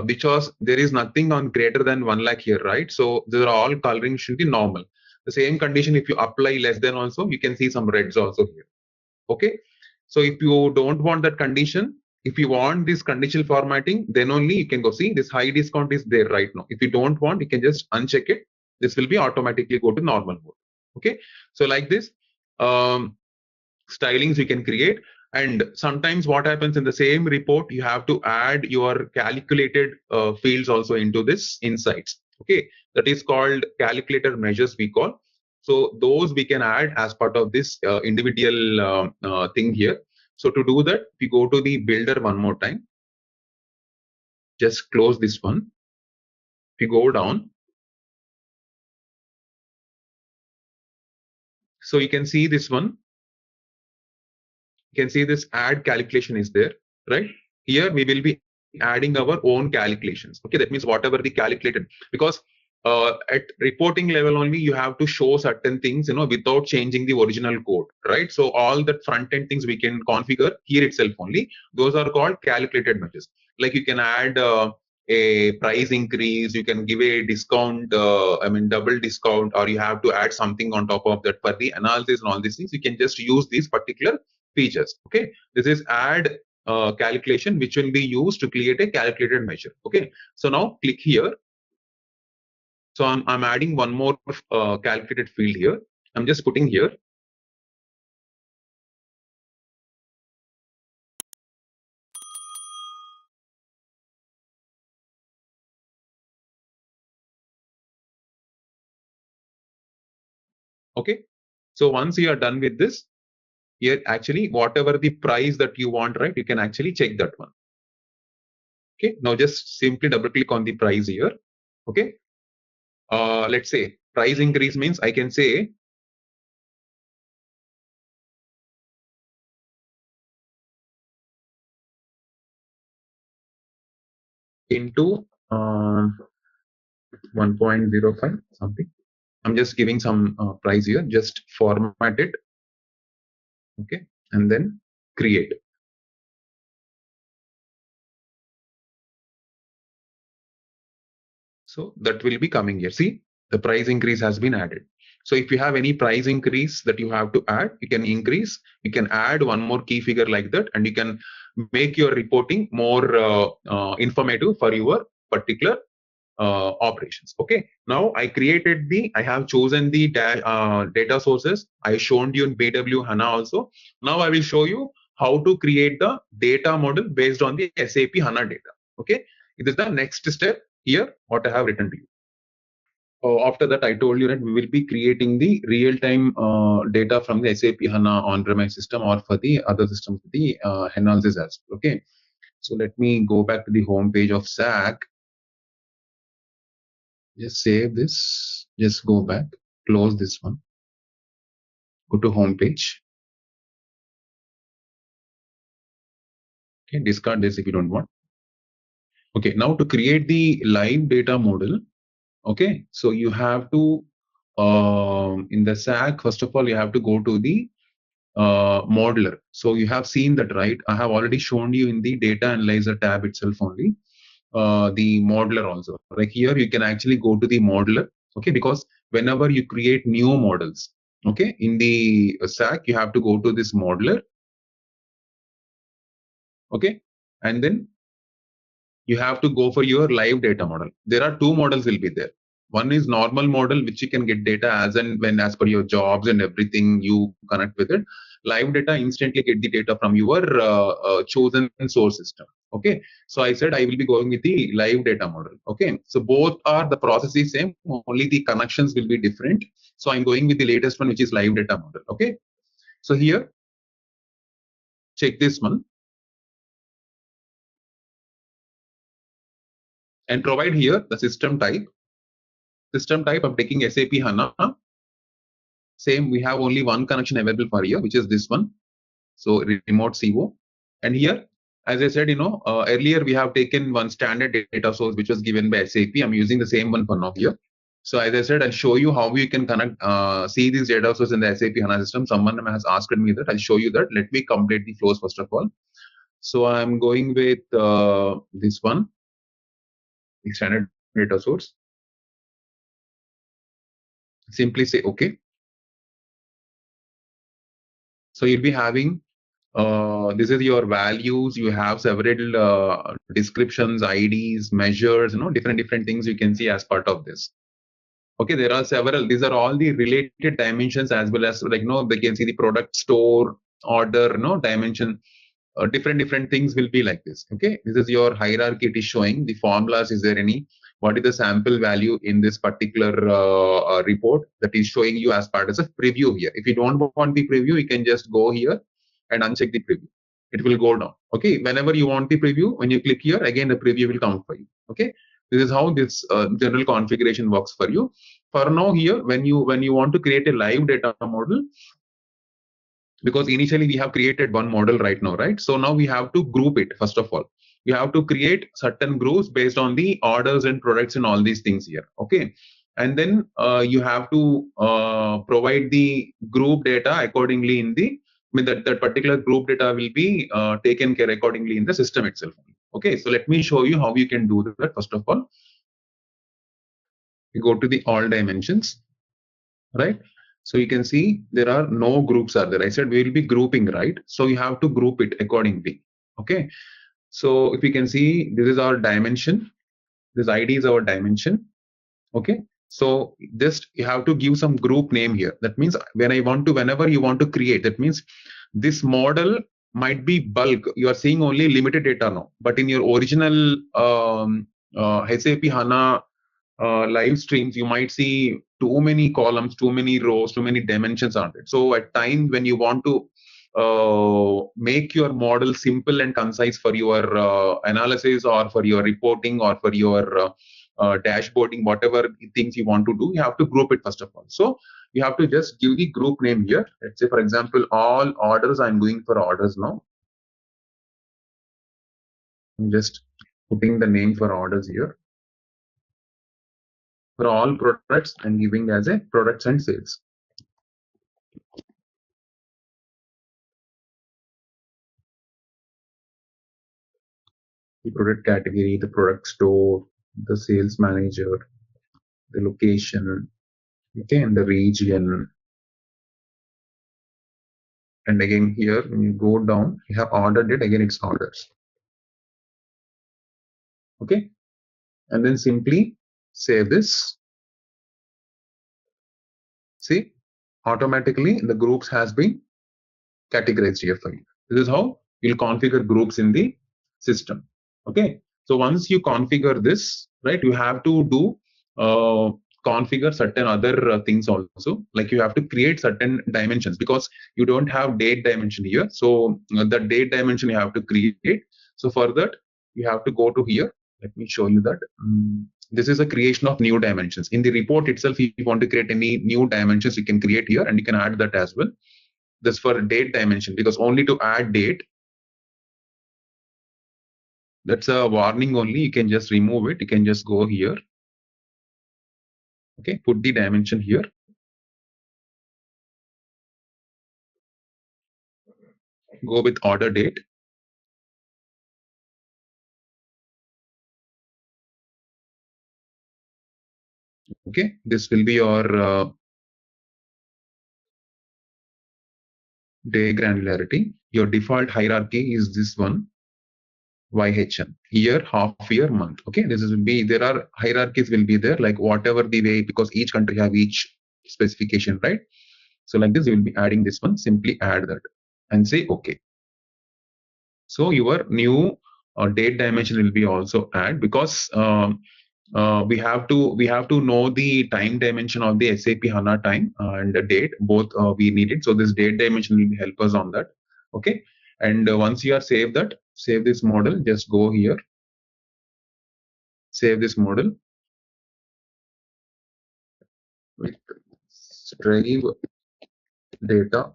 because there is nothing on greater than 1 lakh here, right? So these are all coloring should be normal. The same condition if you apply less than also, you can see some reds also here. Okay, so if you don't want that condition, if you want this conditional formatting, then only you can go see this high discount is there right now. If you don't want, you can just uncheck it. This will be automatically go to normal mode. Okay, so like this stylings you can create. And sometimes what happens in the same report, you have to add your calculated fields also into this insights. Okay, that is called calculator measures we call. So those we can add as part of this individual thing here. So to do that, we go to the builder one more time. Just close this one. We go down. So you can see this one. You can see this add calculation is there, right? Here we will be adding our own calculations. Okay, that means whatever the calculated, because at reporting level only you have to show certain things, without changing the original code, right? So all the front end things we can configure here itself only. Those are called calculated measures. Like you can add a price increase, you can give a discount, double discount, or you have to add something on top of that for the analysis and all these things. You can just use these particular features. Okay, this is add calculation which will be used to create a calculated measure. Okay, so now click here. So I'm adding one more calculated field here. I'm just putting here. Okay, so once you are done with this, here actually whatever the price that you want, right, you can actually check that one. Okay, now just simply double click on the price here. Okay, let's say price increase means I can say into 1.05 something. I'm just giving some price here, just format it. Okay, and then create. So that will be coming here. See, the price increase has been added. So if you have any price increase that you have to add, you can increase, you can add one more key figure like that, and you can make your reporting more informative for your particular operations. Okay, now I have chosen the data sources. I shown you in BW HANA also. Now I will show you how to create the data model based on the SAP HANA data. Okay, it is the next step here, what I have written to you. After that, I told you that we will be creating the real-time data from the SAP HANA on-premise system or for the other systems, the analysis as well. Okay, so let me go back to the home page of SAC. Just save this. Just go back, close this one. Go to home page. Okay, discard this if you don't want. Okay, now to create the live data model, okay, so you have to, in the SAC, first of all, you have to go to the modeler. So you have seen that, right? I have already shown you in the data analyzer tab itself only, the modeler also. Like here, you can actually go to the modeler, okay, because whenever you create new models, okay, in the SAC, you have to go to this modeler, okay, and then you have to go for your live data model. There are two models will be there. One is normal model, which you can get data as and when as per your jobs and everything you connect with it. Live data instantly get the data from your chosen source system. Okay. So I said I will be going with the live data model. Okay. So both are the process is same, only the connections will be different. So I'm going with the latest one, which is live data model. Okay. So here, check this one. And provide here the system type. System type, I'm taking SAP HANA. Same, we have only one connection available for here, which is this one. So remote CO. And here, as I said, earlier we have taken one standard data source, which was given by SAP. I'm using the same one for now here. So as I said, I'll show you how you can connect, see these data sources in the SAP HANA system. Someone has asked me that. I'll show you that. Let me complete the flows first of all. So I'm going with this one, the standard data source. Simply say OK. So you'll be having, this is your values. You have several descriptions, IDs, measures, different things you can see as part of this. Okay, there are several. These are all the related dimensions as well as they can see the product store, order, dimension. Different things will be like this. Okay, this is your hierarchy. It is showing the formulas. Is there any? What is the sample value in this particular report that is showing you as part of a preview here? If you don't want the preview, you can just go here and uncheck the preview. It will go down. Okay, whenever you want the preview, when you click here, again the preview will come for you. Okay, this is how this general configuration works for you. For now, here when you want to create a live data model, because initially we have created one model right now, right? So now we have to group it. First of all, we have to create certain groups based on the orders and products and all these things here. Okay, and then you have to provide the group data accordingly in the that particular group data will be taken care accordingly in the system itself. Okay, so let me show you how you can do that. First of all, you go to the all dimensions, right? So you can see there are no groups are there. I said we will be grouping, right? So you have to group it accordingly. Okay. So if you can see, this is our dimension. This ID is our dimension. Okay. So just you have to give some group name here. That means whenever you want to create, that means this model might be bulk. You are seeing only limited data now, but in your original SAP HANA live streams, you might see too many columns, too many rows, too many dimensions on it. So at times when you want to make your model simple and concise for your analysis or for your reporting or for your dashboarding, whatever things you want to do, you have to group it first of all. So you have to just give the group name here. Let's say, for example, all orders. I'm going for orders now. I'm just putting the name for orders here. For all products, I'm giving as a products and sales. The product category, the product store, the sales manager, the location, okay, and the region. And again here, when you go down, you have ordered it, again it's orders. Okay, and then simply save this. See, automatically the groups has been categorized here for you. This is how you'll configure groups in the system. Okay, so once you configure this, right, you have to do configure certain other things also. Like you have to create certain dimensions because you don't have date dimension here. So the date dimension you have to create. So for that, you have to go to here. Let me show you that. This is a creation of new dimensions. In the report itself, if you want to create any new dimensions, you can create here and you can add that as well. This for date dimension, because only to add date, That's a warning only. You can just remove it. You can just go here. Okay, put the dimension here. Go with order date. Okay, this will be your day granularity. Your default hierarchy is this one, YHN, year, half year, month. Okay, this will be, there are hierarchies will be there, like whatever the way, because each country have each specification, right? So like this, you will be adding this one, simply add that and say okay. So your new date dimension will be also add, because we have to know the time dimension of the SAP HANA time and the date, both we need it. So this date dimension will help us on that. Okay, and once you are save this model, just go here, save this model with Strive data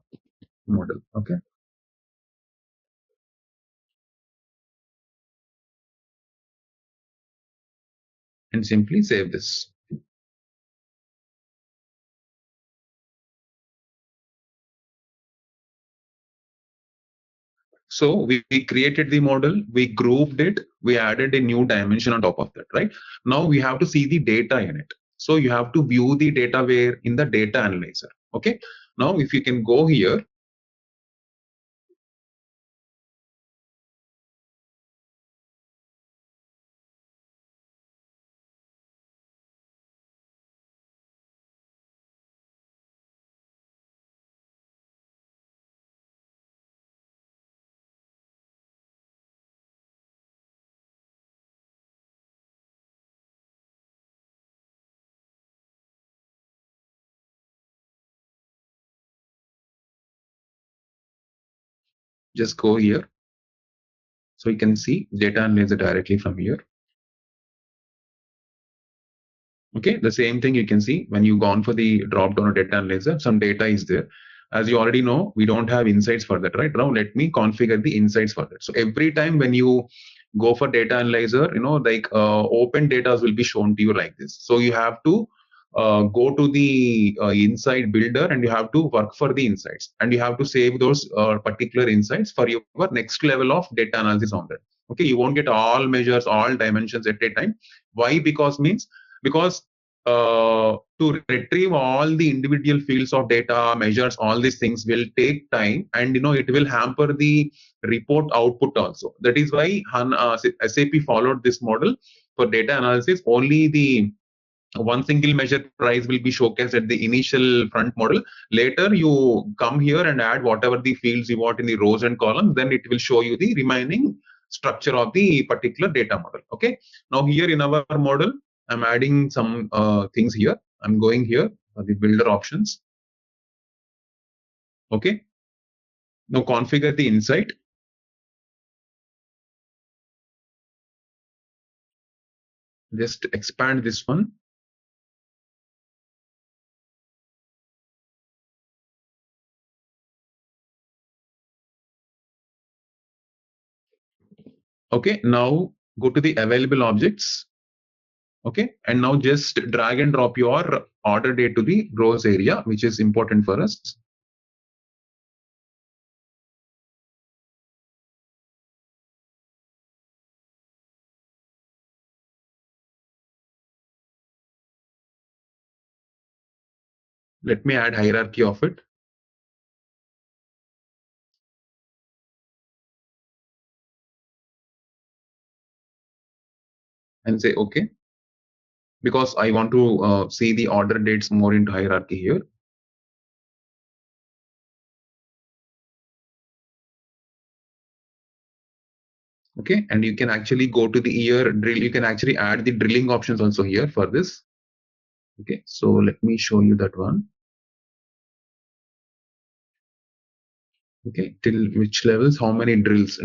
model. Okay, and simply save this. So we created the model, we grouped it, we added a new dimension on top of that, right? Now we have to see the data in it. So you have to view the data where in the data analyzer. Okay. Now if you can go here, just go here. So you can see data analyzer directly from here. Okay, the same thing you can see when you gone for the drop down data analyzer, some data is there. As you already know, we don't have insights for that, right? Now let me configure the insights for that. So every time when you go for data analyzer, like open data will be shown to you like this. So you have to go to the insight builder and you have to work for the insights, and you have to save those particular insights for your next level of data analysis on that. Okay, you won't get all measures, all dimensions at a time. Why? Because to retrieve all the individual fields of data, measures, all these things will take time, and it will hamper the report output also. That is why SAP followed this model for data analysis. Only the one single measure price will be showcased at the initial front model. Later you come here and add whatever the fields you want in the rows and columns, then it will show you the remaining structure of the particular data model. Okay, now here in our model, I'm adding some things here. I'm going here for the builder options. Okay, now configure the insight. Just expand this one. Okay, now go to the available objects. Okay, and now just drag and drop your order date to the rows area, which is important for us. Let me add hierarchy of it. And say okay, because I want to see the order dates more into hierarchy here. Okay, and you can actually go to the year drill. You can actually add the drilling options also here for this. Okay, so let me show you that one. Okay, till which levels, how many drills,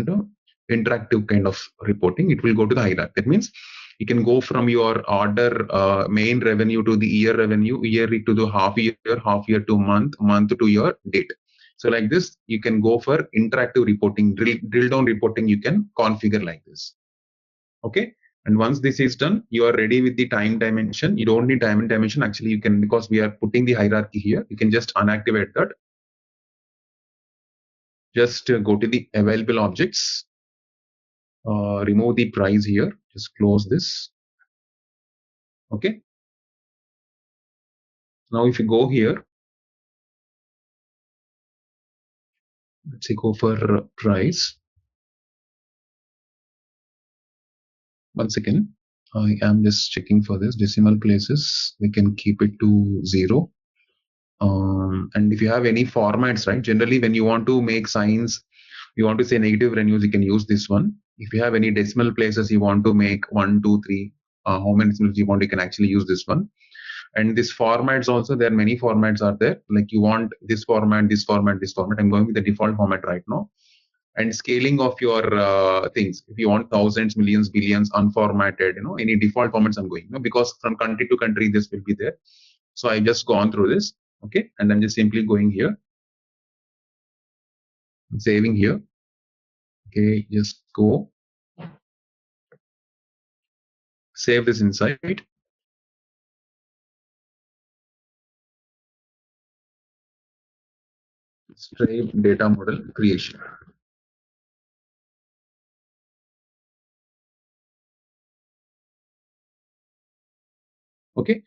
interactive kind of reporting. It will go to the hierarchy. That means you can go from your order main revenue to the year revenue, yearly to the half year to month to your date. So like this, you can go for interactive reporting, drill down reporting. You can configure like this. Okay. And once this is done, you are ready with the time dimension. You don't need time and dimension. Actually, you can, because we are putting the hierarchy here, you can just unactivate that. Just go to the available objects, remove the price here, just close this. Okay. Now, if you go here, let's say go for price. Once again, I am just checking for this decimal places. We can keep it to 0. And if you have any formats, right? Generally, when you want to make signs, you want to say negative revenues, you can use this one. If you have any decimal places, you want to make 1, 2, 3, how many decimals you want, you can actually use this one. And this formats also, there are many formats are there. Like you want this format, this format, this format. I'm going with the default format right now. And scaling of your things. If you want thousands, millions, billions, unformatted, any default formats I'm going, because from country to country, this will be there. So I just gone through this. Okay. And I'm just simply going here, saving here. Okay. Just go save this inside. Stripe data model creation. Okay.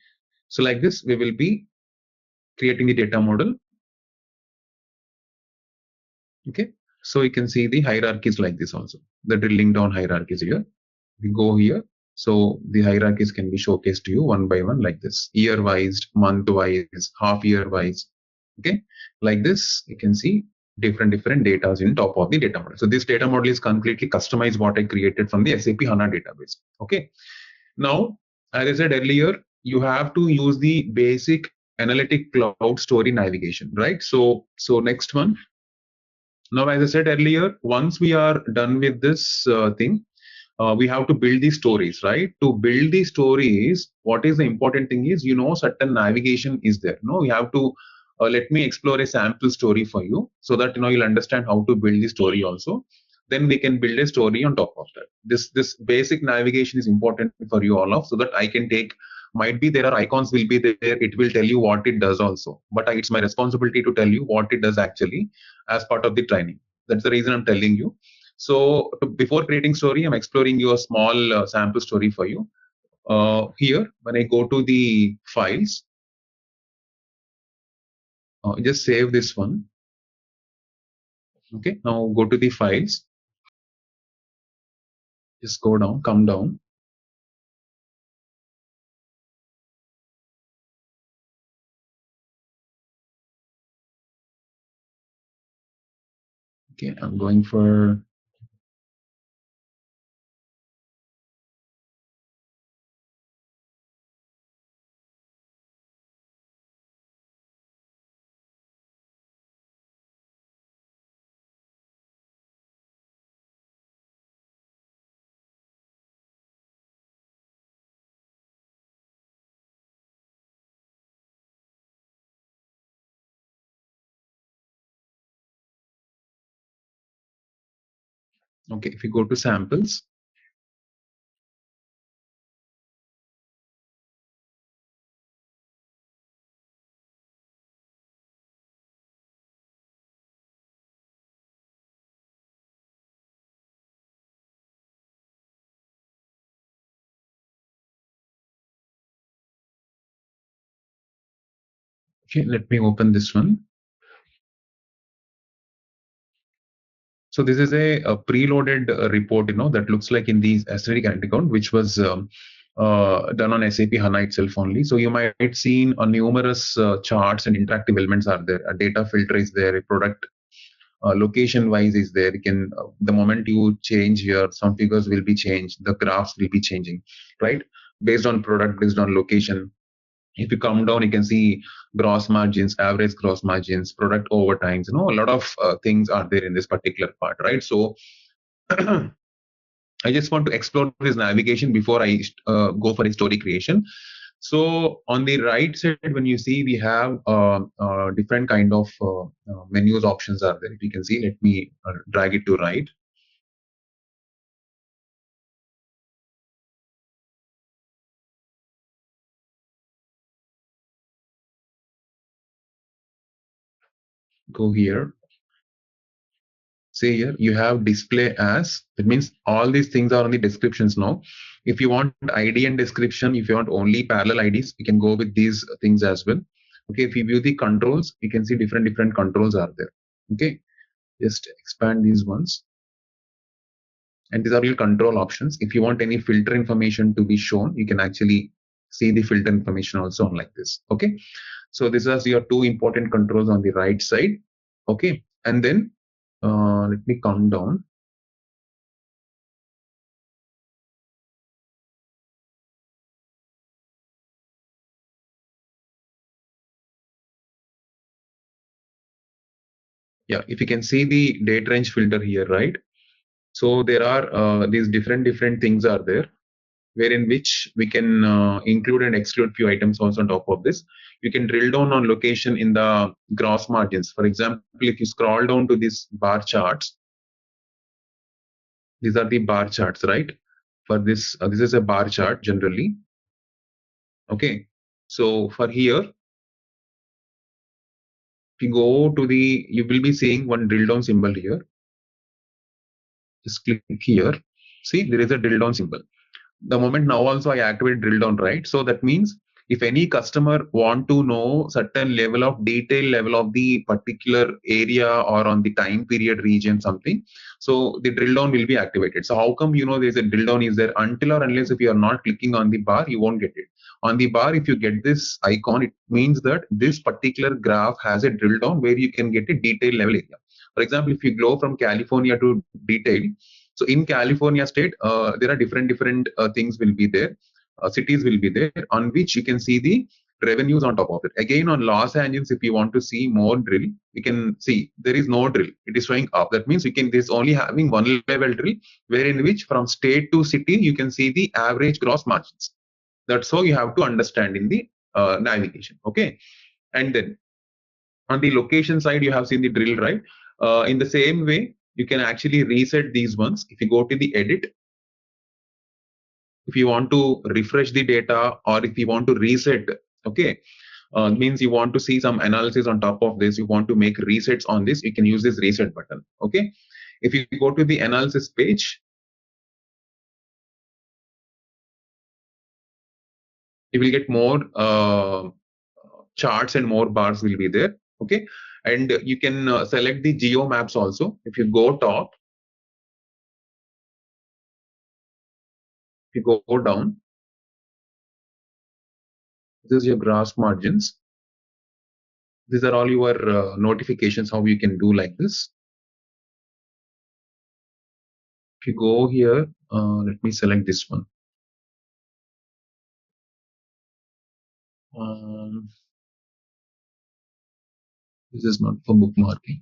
So like this, we will be creating the data model. Okay. So you can see the hierarchies like this also. The drilling down hierarchies here. We go here. So the hierarchies can be showcased to you one by one like this, year wise, month wise, half year wise. Okay. Like this, you can see different data in top of the data model. So this data model is completely customized what I created from the SAP HANA database. Okay. Now, as I said earlier, you have to use the basic analytic cloud story navigation, right? So next one. Now, as I said earlier, once we are done with this thing, we have to build these stories, right? To build these stories, what is the important thing is, certain navigation is there. No, you have to let me explore a sample story for you so that you'll understand how to build the story also. Then we can build a story on top of that. This basic navigation is important for you all of, so that I can take. Might be there are icons will be there. It will tell you what it does also, but it's my responsibility to tell you what it does actually as part of the training. That's the reason I'm telling you. So before creating story, I'm exploring your small sample story for you. Here, when I go to the files, just save this one. Okay, now go to the files. Just go down, come down. Okay, I'm going for okay. If you go to samples, okay, let me open this one. So this is a preloaded report, that looks like in the aesthetic account, which was done on SAP HANA itself only. So you might seen numerous charts and interactive elements are there. A data filter is there. A product location wise is there. You can the moment you change here, some figures will be changed. The graphs will be changing, right? Based on product, based on location. If you come down, you can see gross margins, average gross margins, product overtimes. A lot of things are there in this particular part, right? So I just want to explore this navigation before I go for a story creation. So on the right side, when you see, we have different kind of menus options are there. If you can see, let me drag it to right. Go here. See here, you have display as. That means all these things are on the descriptions now. If you want ID and description, if you want only parallel IDs, you can go with these things as well. Okay, if you view the controls, you can see different controls are there. Okay, just expand these ones. And these are your control options. If you want any filter information to be shown, you can actually see the filter information also on like this. Okay, so these are your two important controls on the right side. Okay, and then let me come down. Yeah, if you can see the date range filter here, right? So there are these different things are there, wherein which we can include and exclude few items also on top of this. You can drill down on location in the gross margins. For example, if you scroll down to these bar charts, these are the bar charts, right? For this, this is a bar chart generally. Okay, so for here, if you go to the, you will be seeing one drill down symbol here. Just click here. See, there is a drill down symbol. The moment now also I activate drill down, right? So that means if any customer want to know certain level of detail level of the particular area or on the time period region something, so the drill down will be activated. So how come you know there's a drill down is there? Until or unless if you are not clicking on the bar, you won't get it. On the bar, if you get this icon, it means that this particular graph has a drill down where you can get a detail level area. For example, if you go from California to detail, so in California state, there are different things will be there, cities will be there on which you can see the revenues on top of it. Again, on Los Angeles, if you want to see more drill, you can see there is no drill. It is showing up. That means you can, there's only having one level drill, wherein which from state to city, you can see the average gross margins. That's how you have to understand in the navigation. Okay. And then on the location side, you have seen the drill, right? In the same way, you can actually reset these ones. If you go to the edit, if you want to refresh the data or if you want to reset, okay, means you want to see some analysis on top of this, you want to make resets on this, you can use this reset button. Okay, if you go to the analysis page, you will get more charts and more bars will be there. Okay, and you can select the geo maps also. If you go top, if you go down, this is your gross margins. These are all your notifications, how you can do like this. If you go here, let me select this one. This is not for bookmarking.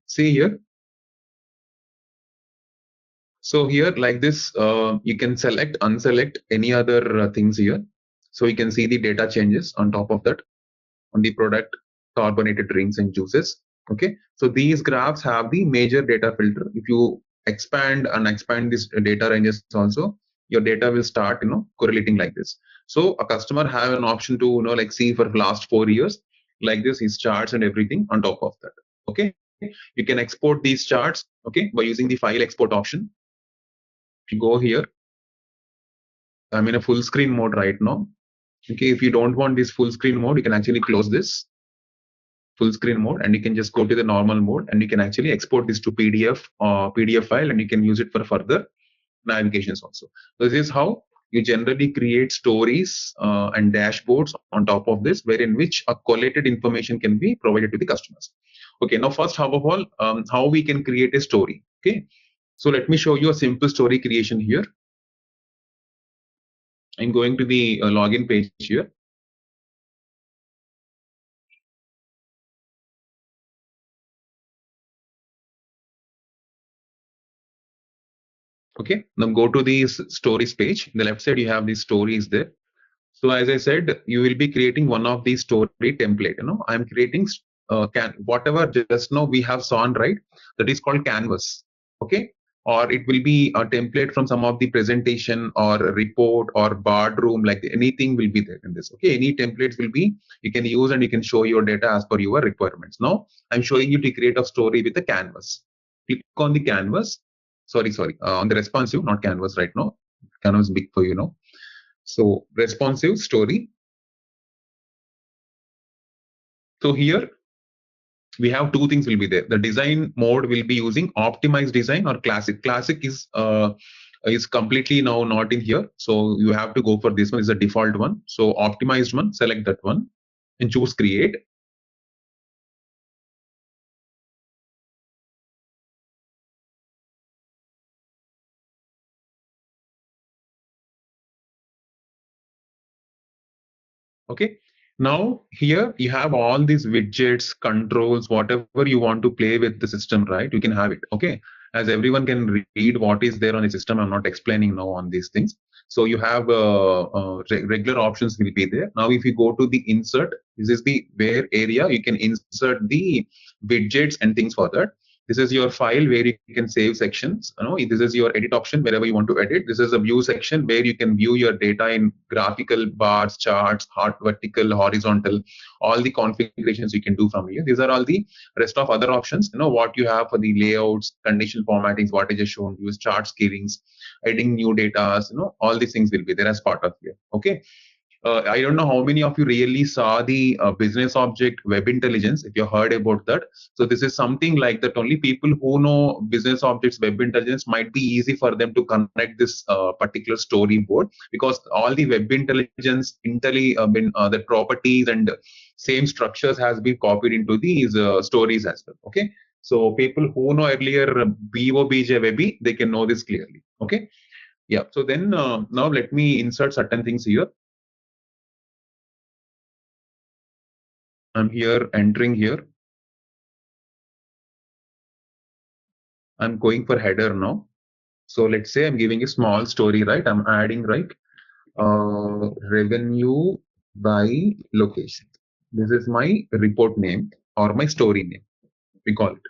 See here. So here like this, you can select, unselect any other things here. So you can see the data changes on top of that on the product carbonated drinks and juices. Okay, so these graphs have the major data filter. If you expand and expand this data ranges also, your data will start correlating like this. So a customer have an option to like see for last 4 years like this, his charts and everything on top of that. Okay, you can export these charts, okay, by using the file export option. If you go here, I'm in a full screen mode right now. Okay, if you don't want this full screen mode, you can actually close this full screen mode and you can just go to the normal mode and you can actually export this to PDF file and you can use it for further navigations also. So this is how you generally create stories and dashboards on top of this, wherein which a collated information can be provided to the customers. Okay, now first, how of all, how we can create a story. Okay, so let me show you a simple story creation here. I'm going to the login page here. Okay, now go to the stories page. In the left side, you have the stories there. So as I said, you will be creating one of these story template. I'm creating whatever just now we have saw, right? That is called canvas. Okay, or it will be a template from some of the presentation or a report or boardroom, like anything will be there in this. Okay, any templates will be you can use and you can show your data as per your requirements. Now I'm showing you to create a story with a canvas. Click on the canvas. Sorry, on the responsive, not canvas right now. Canvas big for you now. So responsive story. So here we have two things will be there. The design mode will be using optimized design or classic. Classic is completely now not in here. So you have to go for this one. Is the default one. So optimized one, select that one and choose create. Okay. Now here you have all these widgets, controls, whatever you want to play with the system, right? You can have it. Okay. As everyone can read what is there on the system, I'm not explaining now on these things. So you have regular options will be there. Now, if you go to the insert, this is the where area you can insert the widgets and things for that. This is your file where you can save sections. This is your edit option wherever you want to edit. This is a view section where you can view your data in graphical bars, charts, vertical, horizontal, all the configurations you can do from here. These are all the rest of other options. What you have for the layouts, conditional formattings, what I just shown you, chart scalings, adding new data, all these things will be there as part of here. Okay. I don't know how many of you really saw the business object web intelligence, if you heard about that. So this is something like that. Only people who know business objects web intelligence might be easy for them to connect this particular storyboard, because all the web intelligence the properties and same structures has been copied into these stories as well. Okay. So people who know earlier BOBJ Webby, they can know this clearly. Okay. Yeah. So then now let me insert certain things here. I'm here entering here. I'm going for header now. So let's say I'm giving a small story, right? I'm adding, right? Revenue by location. This is my report name or my story name, we call it.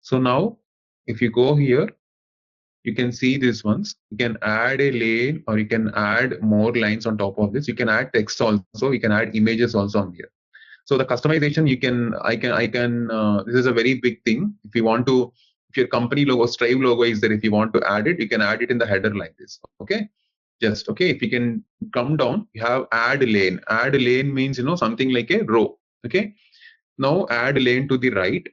So now if you go here, you can see these ones. You can add a lane or you can add more lines on top of this. You can add text also. You can add images also on here. So the customization this is a very big thing. If you want to, if your company logo, Strive logo is there, if you want to add it, you can add it in the header like this. Okay. Just okay. If you can come down, you have add lane. Add lane means, something like a row. Okay. Now add lane to the right.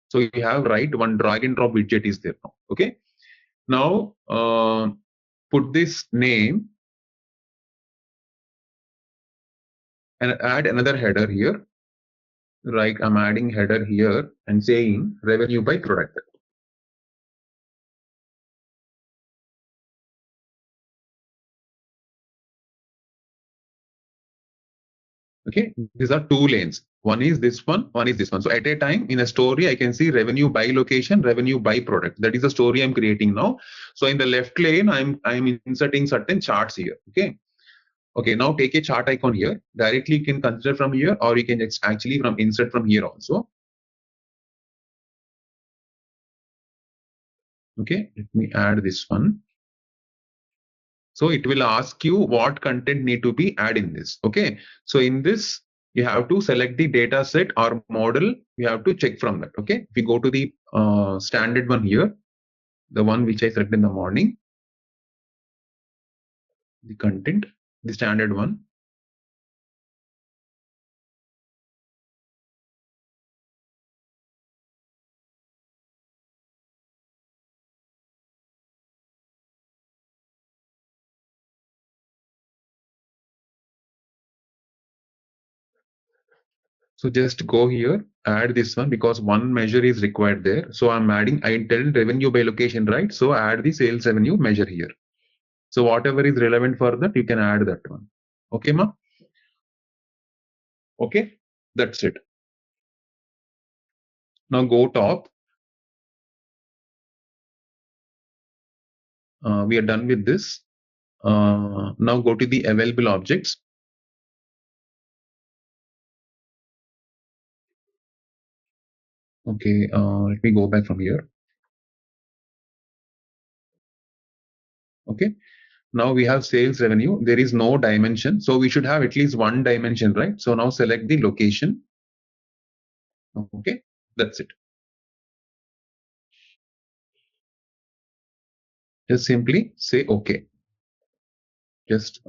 So you have right one drag and drop widget is there now. Okay. Now put this name and add another header here. Right, I'm adding header here and saying revenue by product. Okay, these are two lanes. One is this one is this one. So at a time in a story, I can see revenue by location, revenue by product. That is the story I'm creating now. So in the left lane, I'm inserting certain charts here. Okay. Okay, now take a chart icon here. Directly you can consider from here, or you can actually from insert from here also. Okay, let me add this one. So it will ask you what content need to be added in this. Okay. So in this, you have to select the data set or model. You have to check from that. Okay. If you go to the standard one here, the one which I selected in the morning, the content, the standard one. So just go here, add this one because one measure is required there. So I'm adding, I tell revenue by location, right? So add the sales revenue measure here. So whatever is relevant for that, you can add that one. Okay, ma? Okay, that's it. Now go top. We are done with this. Now go to the available objects. Okay, let me go back from here. Okay, now we have sales revenue. There is no dimension, so we should have at least one dimension, right? So now select the location. Okay, that's it. Just simply say okay. Just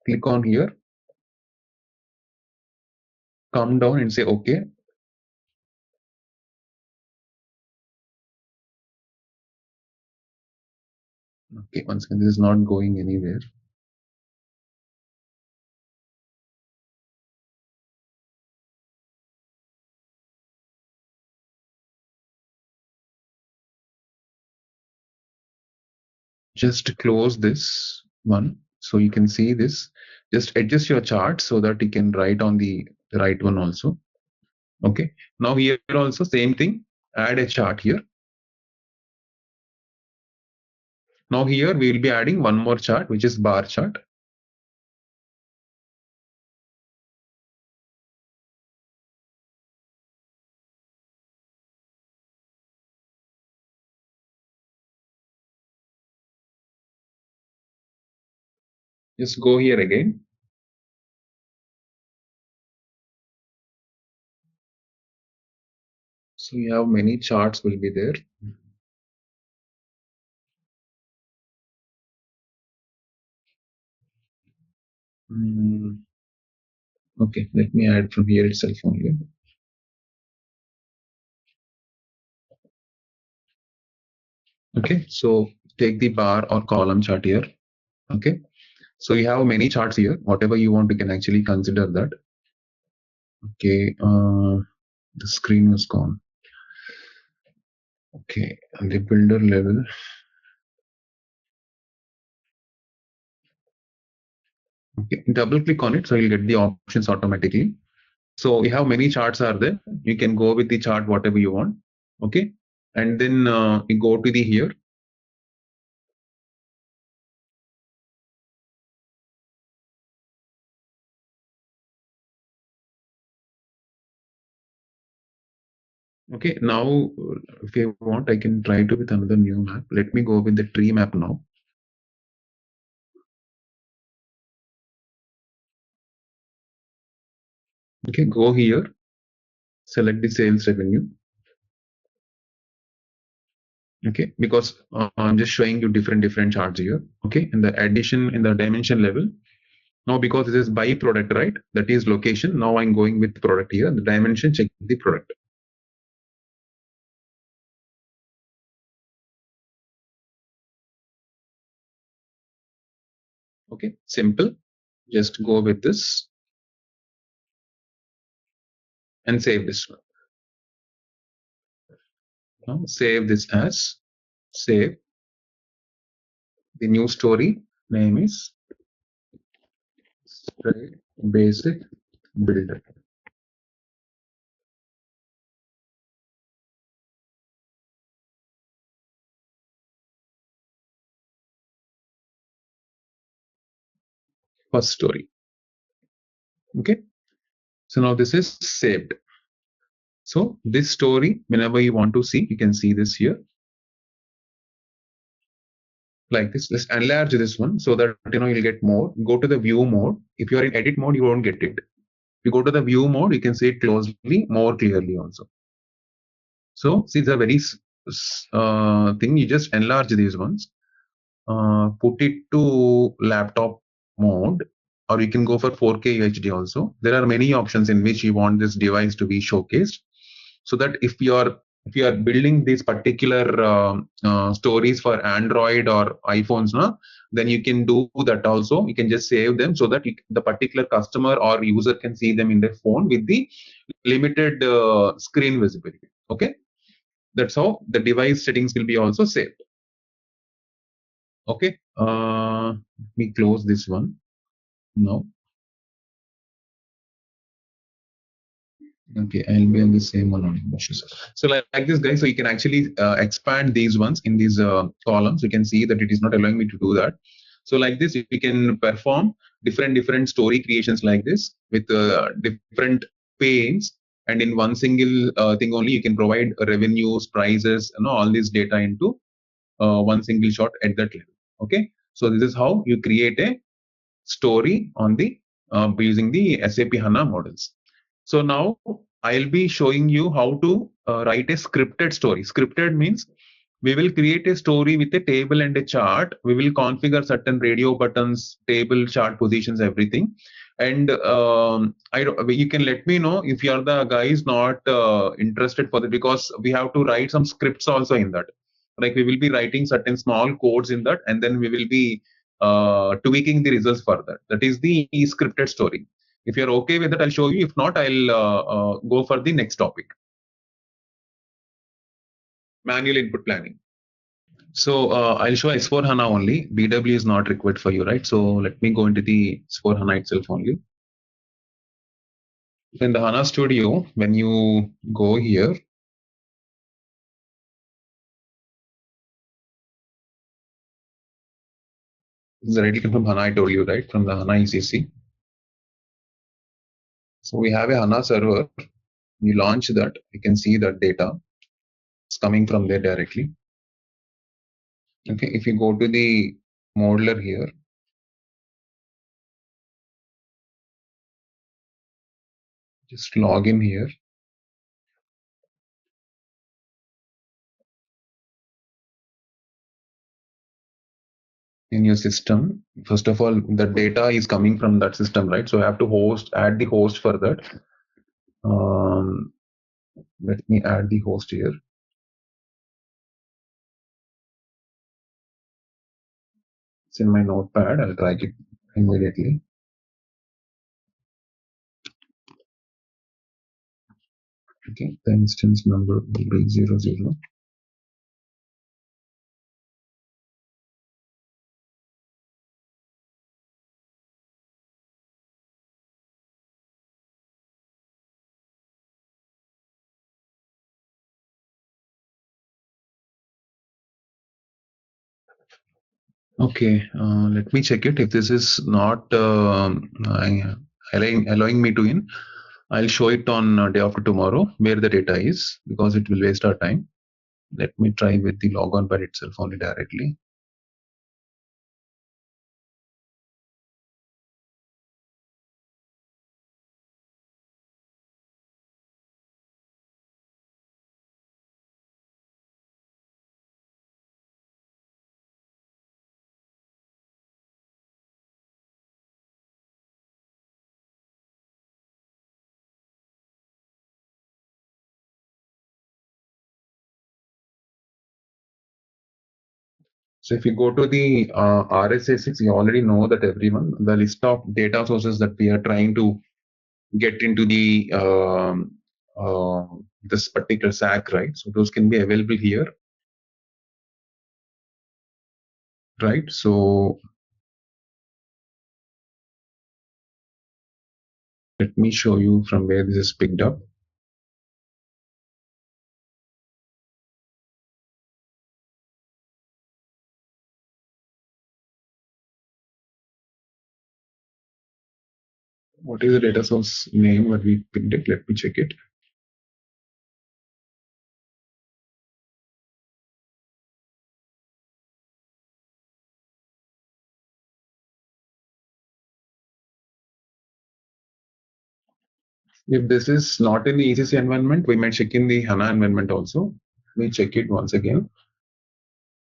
click on here, come down and say okay. Okay, once again, this is not going anywhere. Just close this one so you can see this. Just adjust your chart so that you can write on the right one also. Okay, now here also same thing, add a chart here. Now here we will be adding one more chart, which is bar chart. Just go here again. So you have many charts will be there. Okay, let me add from here itself only. Okay, so take the bar or column chart here. Okay, so you have many charts here. Whatever you want, you can actually consider that. Okay, the screen was gone. Okay, and the builder level. Okay, double click on it so you'll get the options automatically. So you have many charts are there. You can go with the chart whatever you want. Okay, and then you go to the here. Okay, now if you want, I can try to with another new map. Let me go with the tree map now. Okay, go here, select the sales revenue. Okay, because I'm just showing you different charts here. Okay, and the addition in the dimension level. Now because this is by product, right? That is location. Now I'm going with product here. The dimension, check the product. Okay, simple. Just go with this and save this one. Now save this as save. The new story name is basic builder. First story. Okay, so now this is saved. So this story, whenever you want to see, you can see this here. Like this, let's enlarge this one so that you'll get more. Go to the view mode. If you're in edit mode, you won't get it. If you go to the view mode, you can see it closely, more clearly also. So see, the very thing, you just enlarge these ones, put it to laptop mode, or you can go for 4K UHD also. There are many options in which you want this device to be showcased, so that if you are building these particular stories for Android or iPhones, then you can do that also. You can just save them so that the particular customer or user can see them in their phone with the limited screen visibility. Okay, that's how the device settings will be also saved. Okay, let me close this one now. Okay, I'll be on the same one only. So like this, guys, so you can actually expand these ones in these columns. You can see that it is not allowing me to do that. So like this, we can perform different story creations like this with different panes, and in one single thing only, you can provide revenues, prices, all this data into one single shot at that level. Okay, so this is how you create a story on the using the SAP HANA models. So now I'll be showing you how to write a scripted story. Scripted means we will create a story with a table and a chart. We will configure certain radio buttons, table, chart positions, everything. And you can let me know if you are the guys not interested for it, because we have to write some scripts also in that. Like we will be writing certain small codes in that, and then we will be tweaking the results further. That is the scripted story. If you're okay with it, I'll show you. If not, I'll go for the next topic. Manual input planning. So I'll show S4 HANA only. BW is not required for you, right? So let me go into the S4 HANA itself only. In the HANA Studio, when you go here, this is already from HANA, I told you, right? From the HANA ECC. So we have a HANA server. You launch that, you can see that data is coming from there directly. Okay, if you go to the modeler here, just log in here. In your system, first of all, the data is coming from that system, right? So I have to add the host for that. Let me add the host here. It's in my notepad. I'll drag it immediately. Okay, the instance number will be 00. Okay, let me check it. If this is not allowing me to in, I'll show it on day after tomorrow where the data is, because it will waste our time. Let me try with the logon by itself only directly. So if you go to the RSA6, you already know that everyone, the list of data sources that we are trying to get into the this particular SAC, right? So those can be available here, right? So let me show you from where this is picked up. What is the data source name that we picked it? Let me check it. If this is not in the ECC environment, we might check in the HANA environment also. Let me check it once again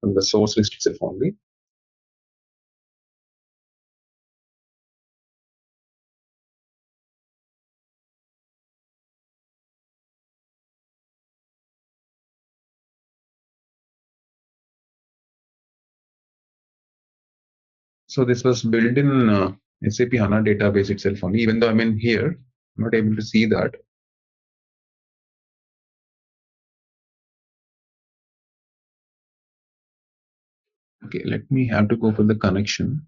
from the source list itself only. So this was built in SAP HANA database itself only, even though I'm in here, I'm not able to see that. Okay, let me have to go for the connection.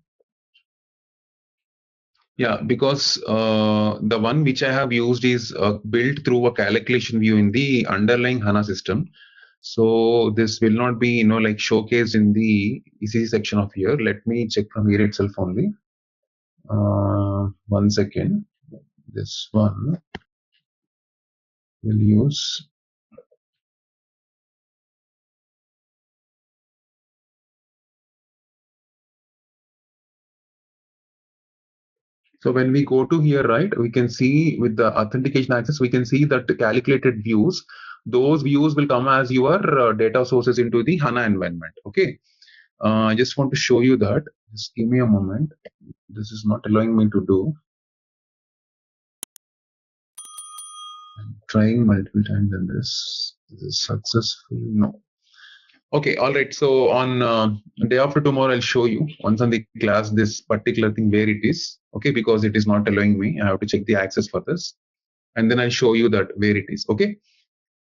Yeah, because the one which I have used is built through a calculation view in the underlying HANA system. So this will not be, like showcased in the ECC section of here. Let me check from here itself only. 1 second. This one will use. So when we go to here, right, we can see with the authentication access, we can see that the calculated views, those views will come as your data sources into the HANA environment. Okay. I just want to show you that. Just give me a moment. This is not allowing me to do. I'm trying multiple times and this is successful. No. Okay, all right. So on day after tomorrow, I'll show you once on the class this particular thing where it is. Okay, because it is not allowing me. I have to check the access for this, and then I'll show you that where it is. Okay.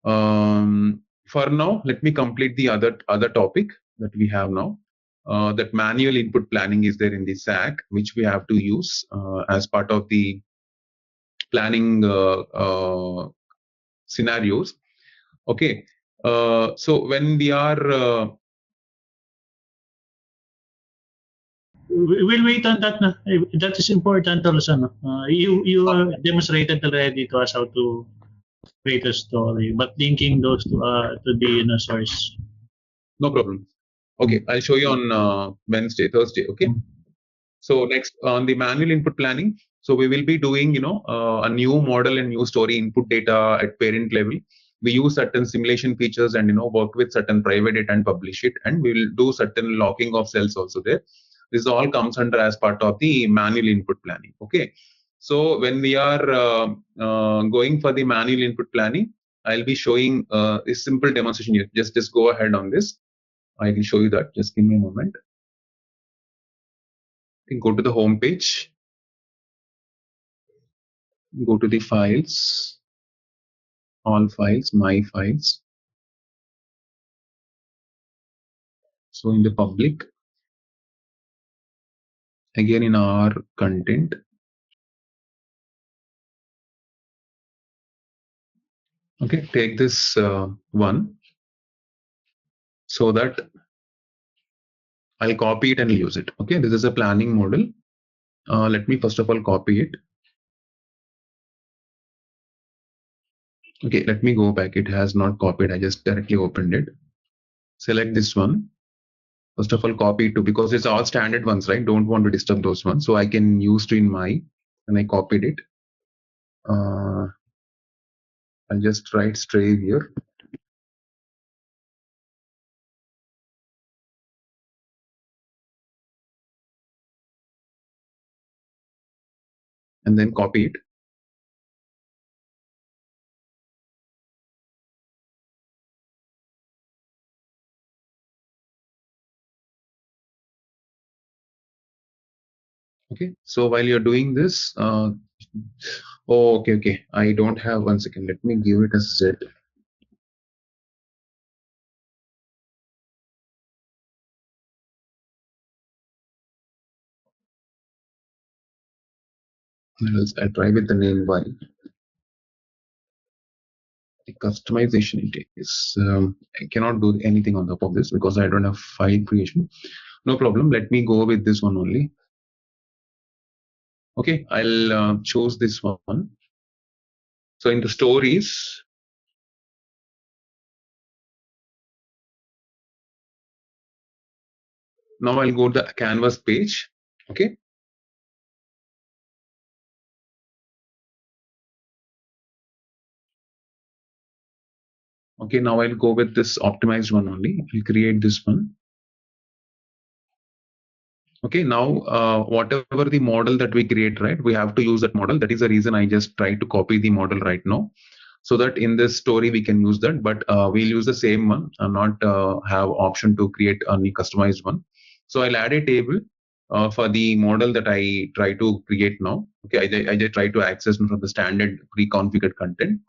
For now, let me complete the other topic that we have now. That manual input planning is there in the SAC, which we have to use as part of the planning scenarios. Okay. So when we are We'll wait on that. Na. That is important also. No? You demonstrated already to us how to create a story, but linking those to the source. no problem. Okay, I'll show you on Wednesday, Thursday. Okay. So next on the manual input planning. So we will be doing, a new model and new story input data at parent level. We use certain simulation features and, work with certain private data and publish it. And we will do certain locking of cells also there. This all comes under as part of the manual input planning. Okay. So when we are going for the manual input planning, I'll be showing a simple demonstration here. Just go ahead on this. I will show you that. Just give me a moment. Go to the home page. Go to the files, all files, my files. So in the public, again in our content. Okay, take this one so that I'll copy it and use it. Okay, this is a planning model. Let me first of all copy it. Okay, let me go back. It has not copied. I just directly opened it. Select this one. First of all, copy it to, because it's all standard ones, right? Don't want to disturb those ones. So I can use to in my, and I copied it. I'll just write stray here. And then copy it. Okay, so while you're doing this, oh, okay, I don't have, 1 second. Let me give it a Z. I'll try with the name Y. The customization it is. I cannot do anything on top of this because I don't have file creation. No problem. Let me go with this one only. Okay, I'll choose this one. So in the stories, now I'll go to the canvas page. Okay. Okay, now I'll go with this optimized one only. I'll create this one. Okay, now whatever the model that we create, right, we have to use that model. That is the reason I just try to copy the model right now, so that in this story we can use that. But we'll use the same one and not have option to create any customized one. So I'll add a table for the model that I try to create now. Okay, I just try to access from the standard pre-configured content.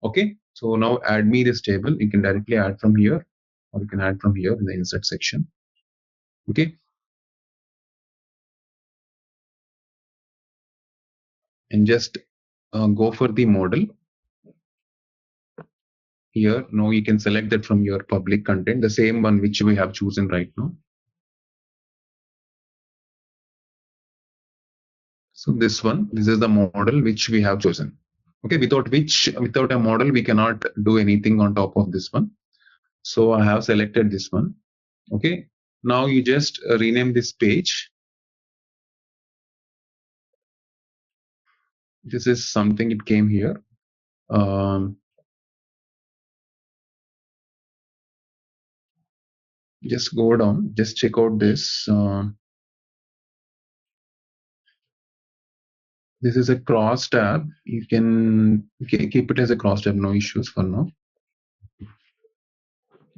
Okay, so now add me this table. You can directly add from here, or you can add from here in the insert section. Okay. and just go for the model. Here, now you can select that from your public content, the same one which we have chosen right now. So this one, this is the model which we have chosen. Okay, without a model, we cannot do anything on top of this one. So I have selected this one. Okay, now you just rename this page. This is something it came here. Just go down, just check out this. This is a cross tab. You can keep it as a cross tab, no issues for now.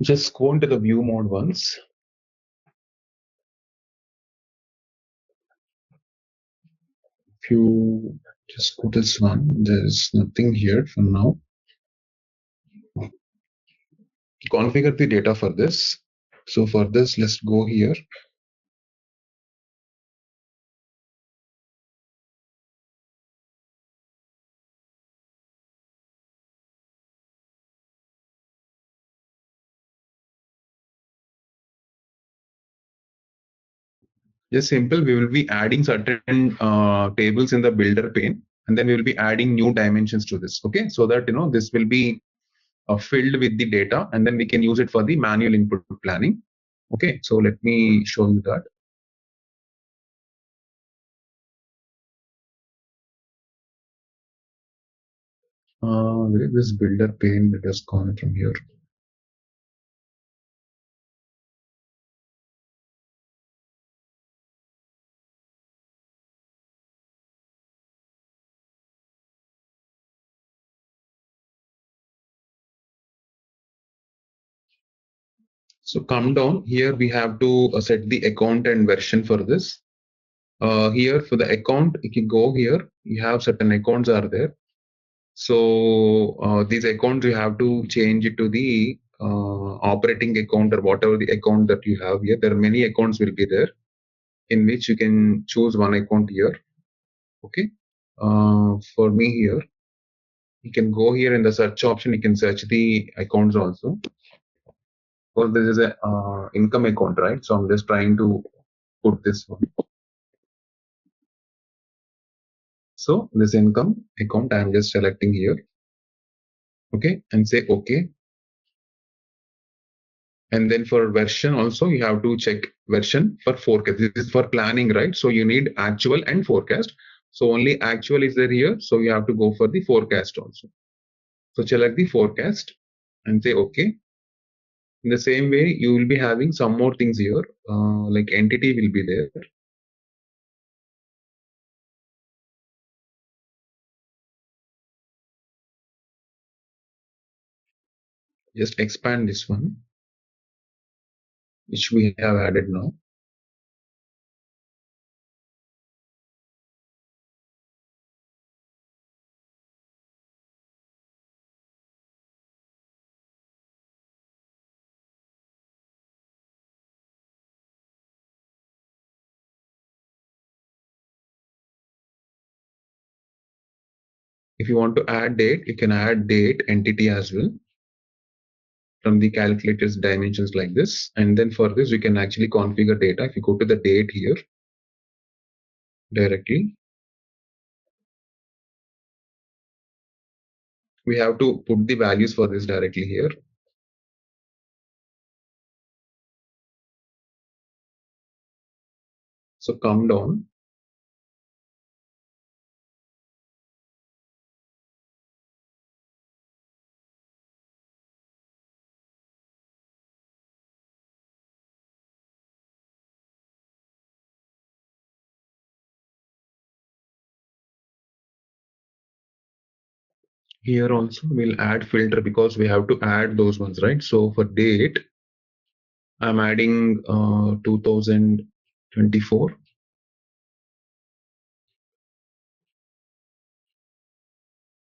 Just go into the view mode once. If you just go this one, there's nothing here for now. Configure the data for this. So for this, let's go here. Just simple, we will be adding certain tables in the builder pane, and then we will be adding new dimensions to this. Okay, so that this will be filled with the data, and then we can use it for the manual input planning. Okay, so let me show you that. Where is this builder pane that has gone from here? So come down here, we have to set the account and version for this. Here for the account, if you go here, you have certain accounts are there. So these accounts you have to change it to the operating account or whatever the account that you have here. There are many accounts will be there in which you can choose one account here. Okay. For me here, you can go here in the search option. You can search the accounts also. Because this is a income account, right? So I'm just trying to put this one. So this income account, I'm just selecting here. Okay, and say okay. And then for version also, you have to check version for forecast. This is for planning, right? So you need actual and forecast. So only actual is there here. So you have to go for the forecast also. So select the forecast and say okay. In the same way, you will be having some more things here, like entity will be there. Just expand this one, which we have added now. If you want to add date, you can add date entity as well from the calculator's dimensions like this. And then for this, you can actually configure data. If you go to the date here directly, we have to put the values for this directly here. So come down. Here also we'll add filter because we have to add those ones, right? So for date, I'm adding 2024.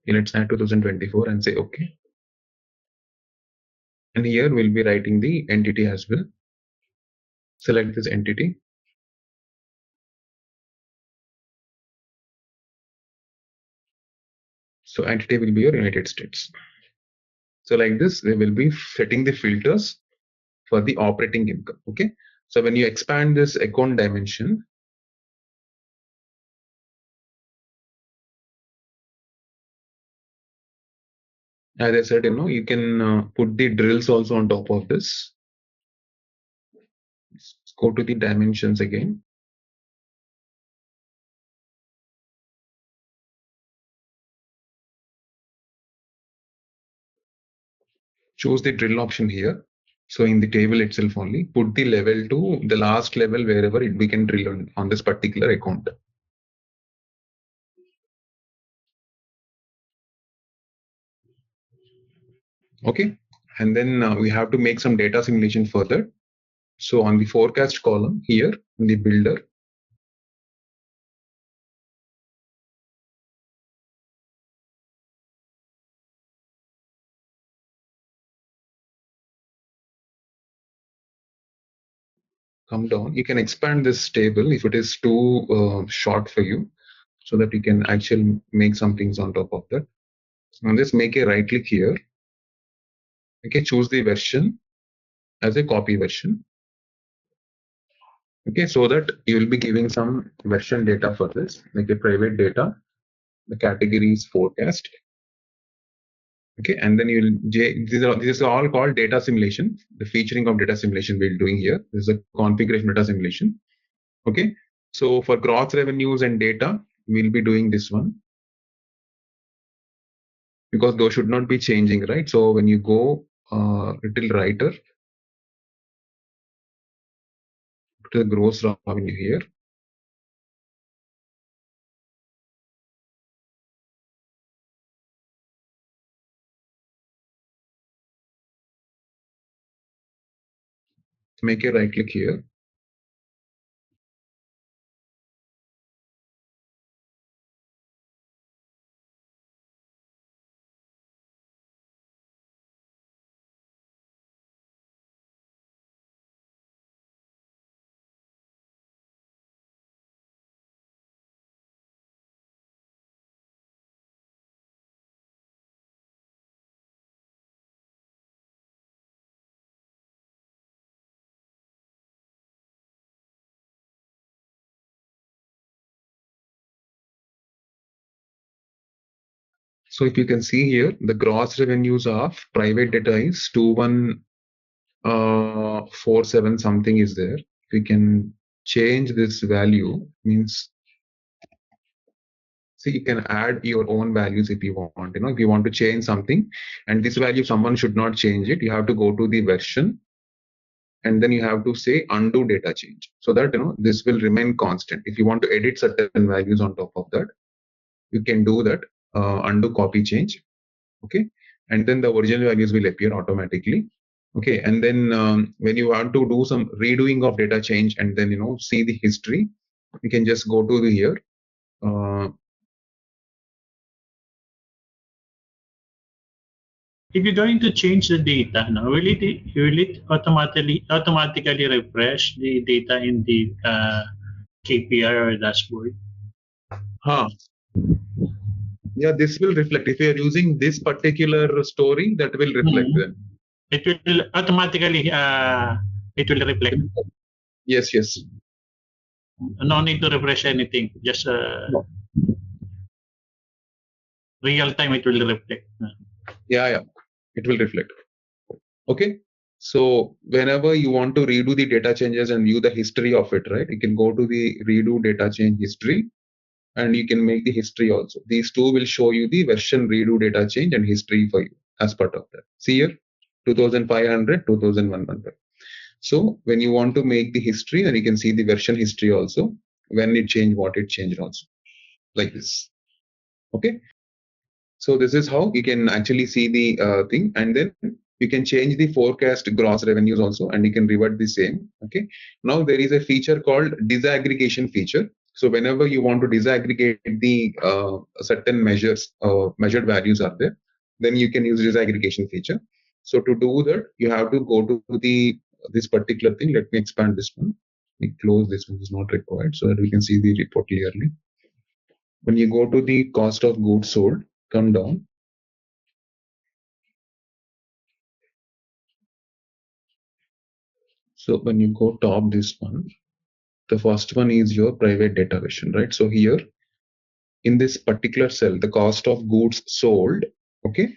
Let's add 2024 and say okay. And here we'll be writing the entity as well. Select this entity. So entity will be your United States. So like this, they will be setting the filters for the operating income. Okay. So when you expand this account dimension, as I said, you can put the drills also on top of this. Let's go to the dimensions again. Choose the drill option here. So in the table itself only, put the level to the last level wherever we can drill on this particular account. Okay. And then we have to make some data simulation further. So on the forecast column here in the builder, come down. You can expand this table if it is too short for you, so that you can actually make some things on top of that. And just make a right click here. Okay, choose the version as a copy version. Okay, so that you will be giving some version data for this, like a private data. The category is forecast. Okay, and then you will these are all called data simulation. The featuring of data simulation we're doing here. This is a configuration data simulation. Okay, so for gross revenues and data, we'll be doing this one, because those should not be changing, right? So when you go little writer to the gross revenue here, make a right click here. So if you can see here, the gross revenues of private data is 2147 something is there. We can change this value, means see, you can add your own values if you want. If you want to change something, and this value someone should not change it, you have to go to the version, and then you have to say undo data change, so that this will remain constant. If you want to edit certain values on top of that, you can do that. Undo copy change. Okay, and then the original values will appear automatically. Okay, and then when you want to do some redoing of data change and then see the history, you can just go to the here. If you're going to change the data, will it automatically refresh the data in the KPI or dashboard? Yeah, this will reflect. If you are using this particular story, that will reflect then. It will automatically reflect. Yes, yes. No need to refresh anything. Just No. real time it will reflect. Yeah, it will reflect. Okay. So whenever you want to redo the data changes and view the history of it, right? You can go to the redo data change history, and you can make the history also. These two will show you the version redo data change and history for you as part of that. See here, 2500, 2100. So when you want to make the history, then you can see the version history also, when it changed, what it changed also, like this. Okay. So this is how you can actually see the thing, and then you can change the forecast gross revenues also, and you can revert the same. Okay. Now there is a feature called disaggregation feature. So whenever you want to disaggregate the certain measures, measured values are there, then you can use disaggregation feature. So to do that, you have to go to this particular thing. Let me expand this one. We close this one, is not required, so that we can see the report clearly. When you go to the cost of goods sold, come down. So when you go top this one, the first one is your private data version, right? So here in this particular cell, the cost of goods sold, okay,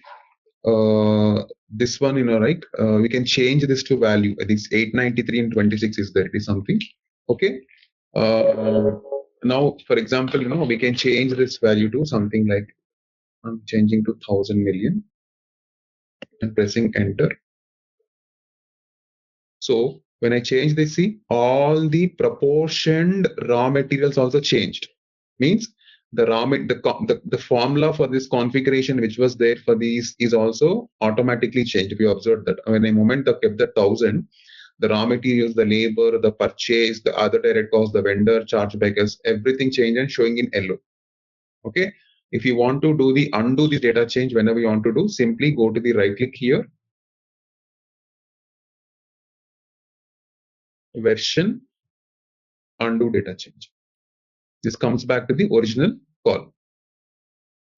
this one, right, we can change this to value. I think 893 and 26 is there. It is something, okay. Now, for example, we can change this value to something like, I'm changing to 1000 million and pressing enter. So when I change this, see, all the proportioned raw materials also changed. Means the formula for this configuration which was there for these is also automatically changed. If you observe that, when a moment I kept the 1000, the raw materials, the labor, the purchase, the other direct costs, the vendor chargebacks, everything changed and showing in yellow. Okay. If you want to undo the data change, whenever you want to do, simply go to the right click here, version, undo data change. This comes back to the original call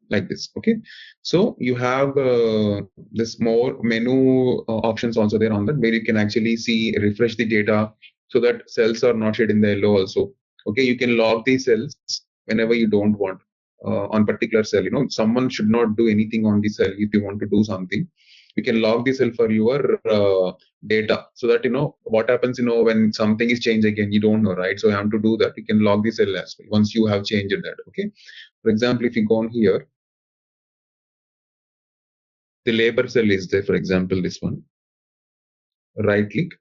like this. Okay, so you have this more menu options also there on that, where you can actually see, refresh the data so that cells are not shaded in the yellow also. Okay, you can log these cells whenever you don't want on particular cell. Someone should not do anything on the cell. If you want to do something, you can log the cell for your data, so that what happens when something is changed again, you don't know, right? So you have to do that. You can log the cell as well once you have changed that. Okay, for example, if you go on here, the labor cell is there, for example, this one. Right click.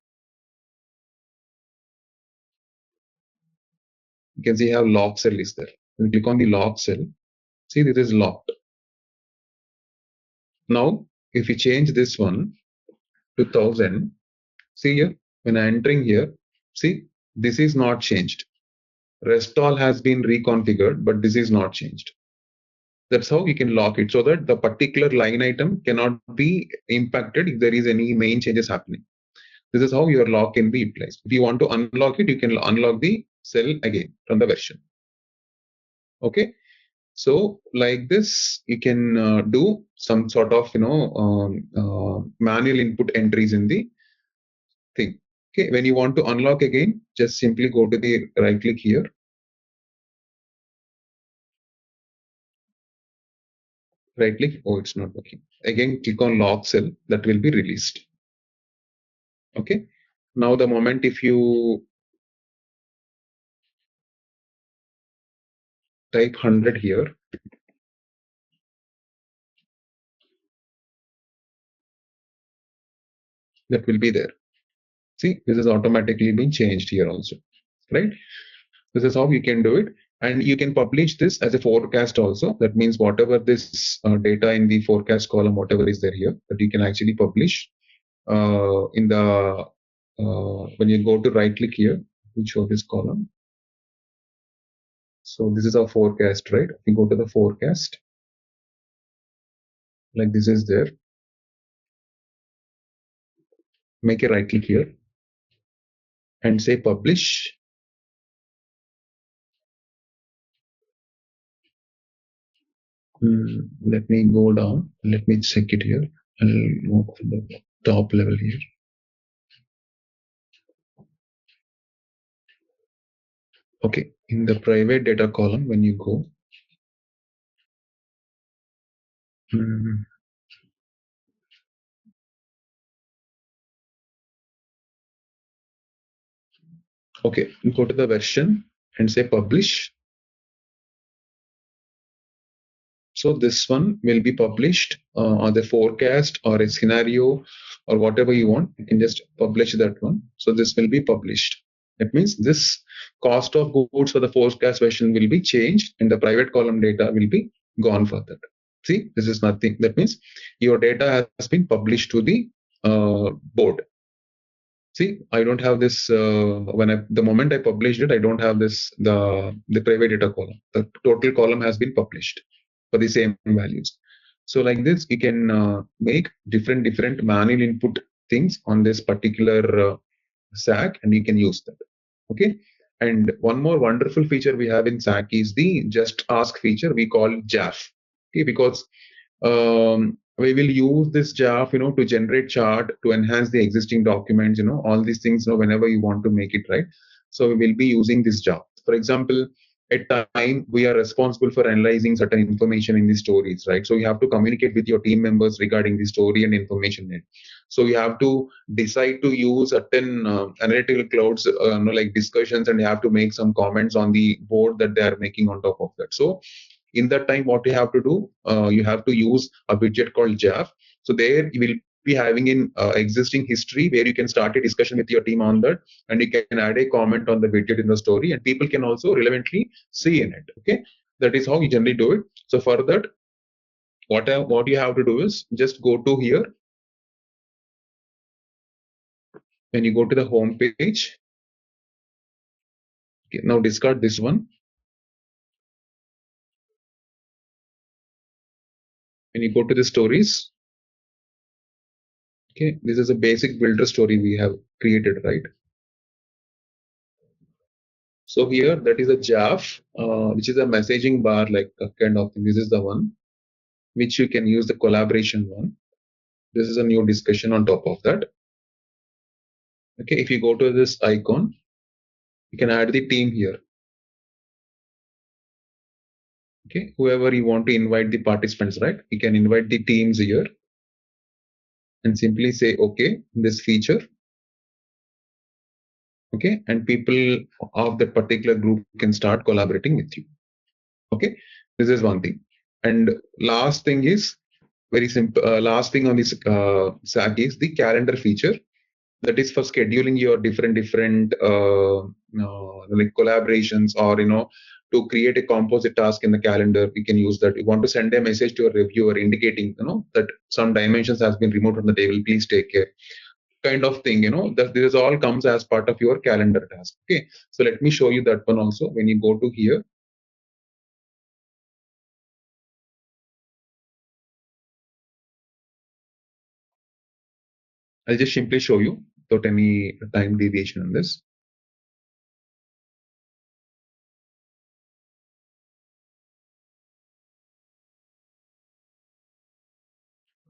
You can see how lock cell is there. Then click on the lock cell. See, this is locked. Now, if you change this one to 1000, see here, when I'm entering here, see, this is not changed. Rest all has been reconfigured, but this is not changed. That's how you can lock it, so that the particular line item cannot be impacted if there is any main changes happening. This is how your lock can be utilized. If you want to unlock it, you can unlock the cell again from the version. Okay, so like this, you can do some sort of manual input entries in the thing. Okay, when you want to unlock again, just simply go to the right click here. Right click. Oh, it's not working. Again, click on lock cell. That will be released. Okay. Now the moment if you type 100 here, that will be there. See, this is automatically being changed here also, right? This is how you can do it. And you can publish this as a forecast also. That means whatever this data in the forecast column, whatever is there here, that you can actually publish in the, when you go to right click here, we show this column. So this is our forecast, right? We go to the forecast, like this is there. Make a right click here and say publish. Let me go down. Let me check it here. I'll go to the top level here. Okay, in the private data column, when you go, okay, go to the version and say publish. So this one will be published on the forecast or a scenario or whatever you want. You can just publish that one. So this will be published. That means this cost of goods for the forecast version will be changed and the private column data will be gone for that. See, this is nothing. That means your data has been published to the board. See, I don't have this. The moment I published it, I don't have this the private data column. The total column has been published for the same values. So like this, you can make different manual input things on this particular SAC, and you can use that. Okay. And one more wonderful feature we have in SAC is the just ask feature. We call JAF. Okay, because we will use this JAF, to generate chart, to enhance the existing documents, all these things, whenever you want to make it, right? So we will be using this JAF. For example, at time we are responsible for analyzing certain information in the stories, right? So you have to communicate with your team members regarding the story and information in it. So you have to decide to use certain analytical clouds, like discussions, and you have to make some comments on the board that they are making on top of that. So in that time, what you have to do, you have to use a widget called JAF. So there you will be having an existing history where you can start a discussion with your team on that, and you can add a comment on the widget in the story, and people can also relevantly see in it. Okay, that is how you generally do it. So for that, what you have to do is just go to here, and you go to the home page. Okay, now discard this one, and you go to the stories. Okay, this is a basic builder story we have created, right? So here, that is a JAF, which is a messaging bar, like a kind of thing. This is the one which you can use, the collaboration one. This is a new discussion on top of that. Okay, if you go to this icon, you can add the team here. Okay, whoever you want to invite the participants, right? You can invite the teams here and simply say, okay, this feature. Okay, and people of that particular group can start collaborating with you. Okay, this is one thing. And last thing is very simple. Last thing on this SAC is the calendar feature. That is for scheduling your different like collaborations, or to create a composite task in the calendar. You can use that. You want to send a message to a reviewer indicating that some dimensions has been removed from the table, please take care, kind of thing. That this all comes as part of your calendar task. Okay, so let me show you that one also. When you go to here, I'll just simply show you without any time deviation on this.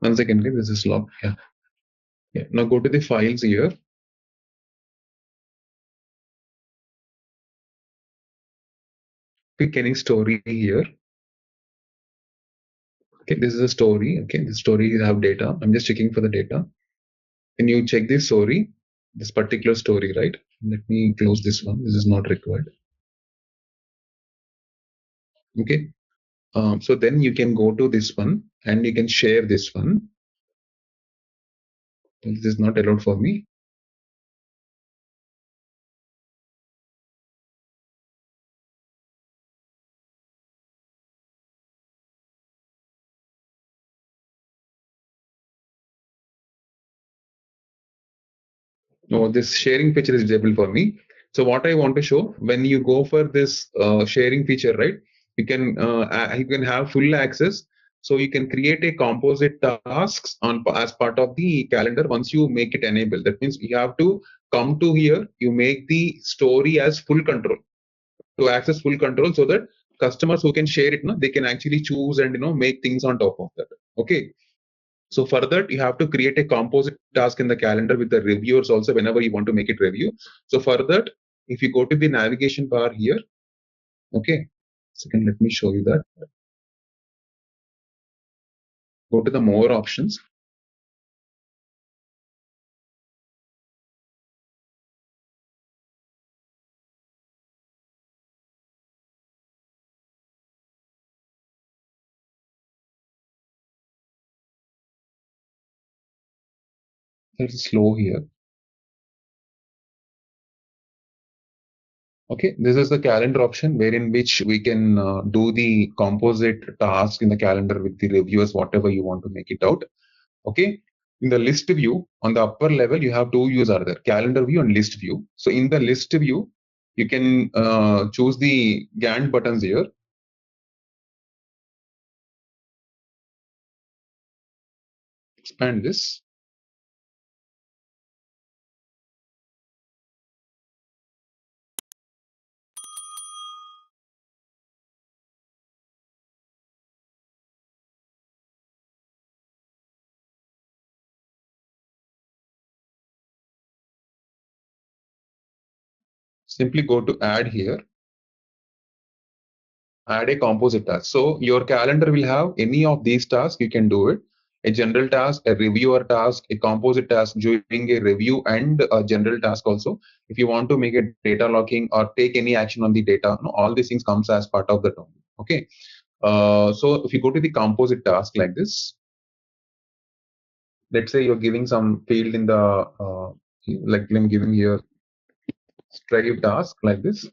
One second, okay, this is locked. Yeah. Yeah. Now go to the files here. Pick any story here. Okay, this is a story. Okay, the story you have data. I'm just checking for the data. Can you check this story, this particular story, right? Let me close this one. This is not required. Okay. So then you can go to this one and you can share this one. This is not allowed for me. No, this sharing feature is disabled for me. So what I want to show, when you go for this sharing feature, right? You can have full access. So you can create a composite tasks on as part of the calendar once you make it enabled. That means you have to come to here. You make the story as full control, to access full control, so that customers who can share it, they can actually choose and make things on top of that. Okay. So for that, you have to create a composite task in the calendar with the reviewers also whenever you want to make it review. So for that, if you go to the navigation bar here, okay, second, let me show you that. Go to the more options. It's slow here. Okay, this is the calendar option wherein which we can do the composite task in the calendar with the reviewers, whatever you want to make it out. Okay, in the list view on the upper level, you have two views are there: calendar view and list view. So in the list view, you can choose the Gantt buttons here. Expand this. simply go to add here, add a composite task. So your calendar will have any of these tasks, you can do it. A general task, a reviewer task, a composite task during a review, and a general task also. If you want to make a data locking or take any action on the data, all these things comes as part of the topic. Okay. So if you go to the composite task like this, let's say you're giving some field in the, like I'm giving here strive task like this.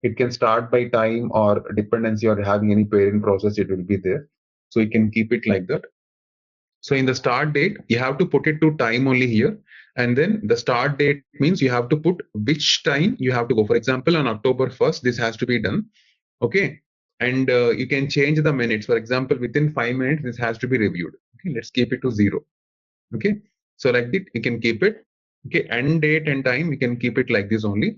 It can start by time or dependency or having any parent process, it will be there. So you can keep it like that. So in the start date, you have to put it to time only here. And then the start date means you have to put which time you have to go. For example, on October 1st, this has to be done. Okay. And you can change the minutes. For example, within 5 minutes, this has to be reviewed. Okay. Let's keep it to 0. Okay. So like that, you can keep it. Okay. End date and time, you can keep it like this only.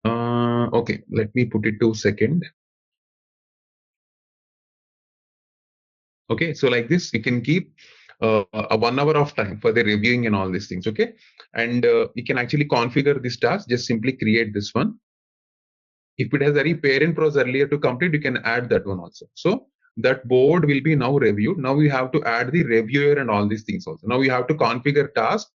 Okay. Let me put it to second. Okay, so like this, you can keep a 1 hour of time for the reviewing and all these things. Okay, and you can actually configure this task. Just simply create this one. If it has any parent process earlier to complete, you can add that one also. So that board will be now reviewed. Now we have to add the reviewer and all these things also. Now we have to configure task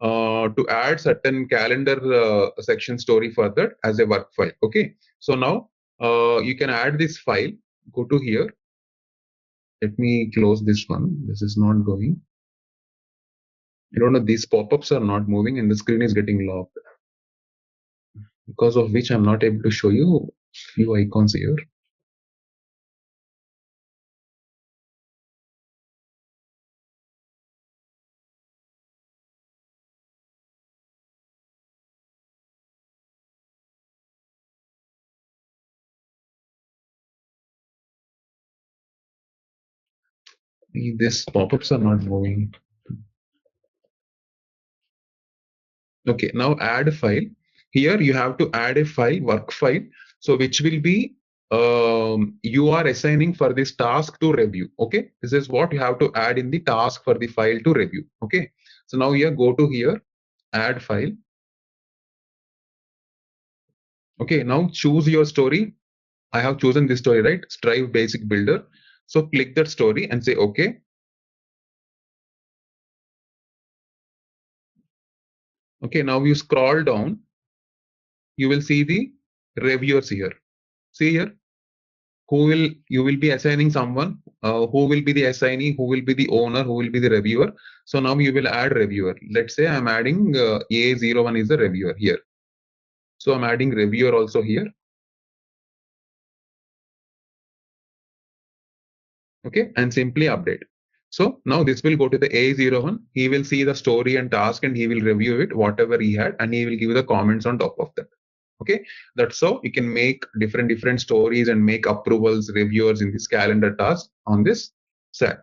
to add certain calendar section story for that as a work file. Okay, so now you can add this file. Go to here. Let me close this one. This is not going. I don't know, these pop-ups are not moving and the screen is getting locked. Because of which I'm not able to show you few icons here. These pop-ups are not moving. Okay, now add a file. Here you have to add a file, work file. So which will be you are assigning for this task to review. Okay, this is what you have to add in the task for the file to review. Okay, so now here go to here, add file. Okay, now choose your story. I have chosen this story, right? Strive Basic Builder. So click that story and say okay. Okay, now you scroll down, you will see the reviewers here. See here, you will be assigning someone, who will be the assignee, who will be the owner, who will be the reviewer. So now you will add reviewer. Let's say I'm adding A01 is the reviewer here. So I'm adding reviewer also here. Okay, and simply update. So now this will go to the A01. He will see the story and task and he will review it, whatever he had, and he will give the comments on top of that. Okay, that's how you can make different stories and make approvals, reviewers in this calendar task on this SAP.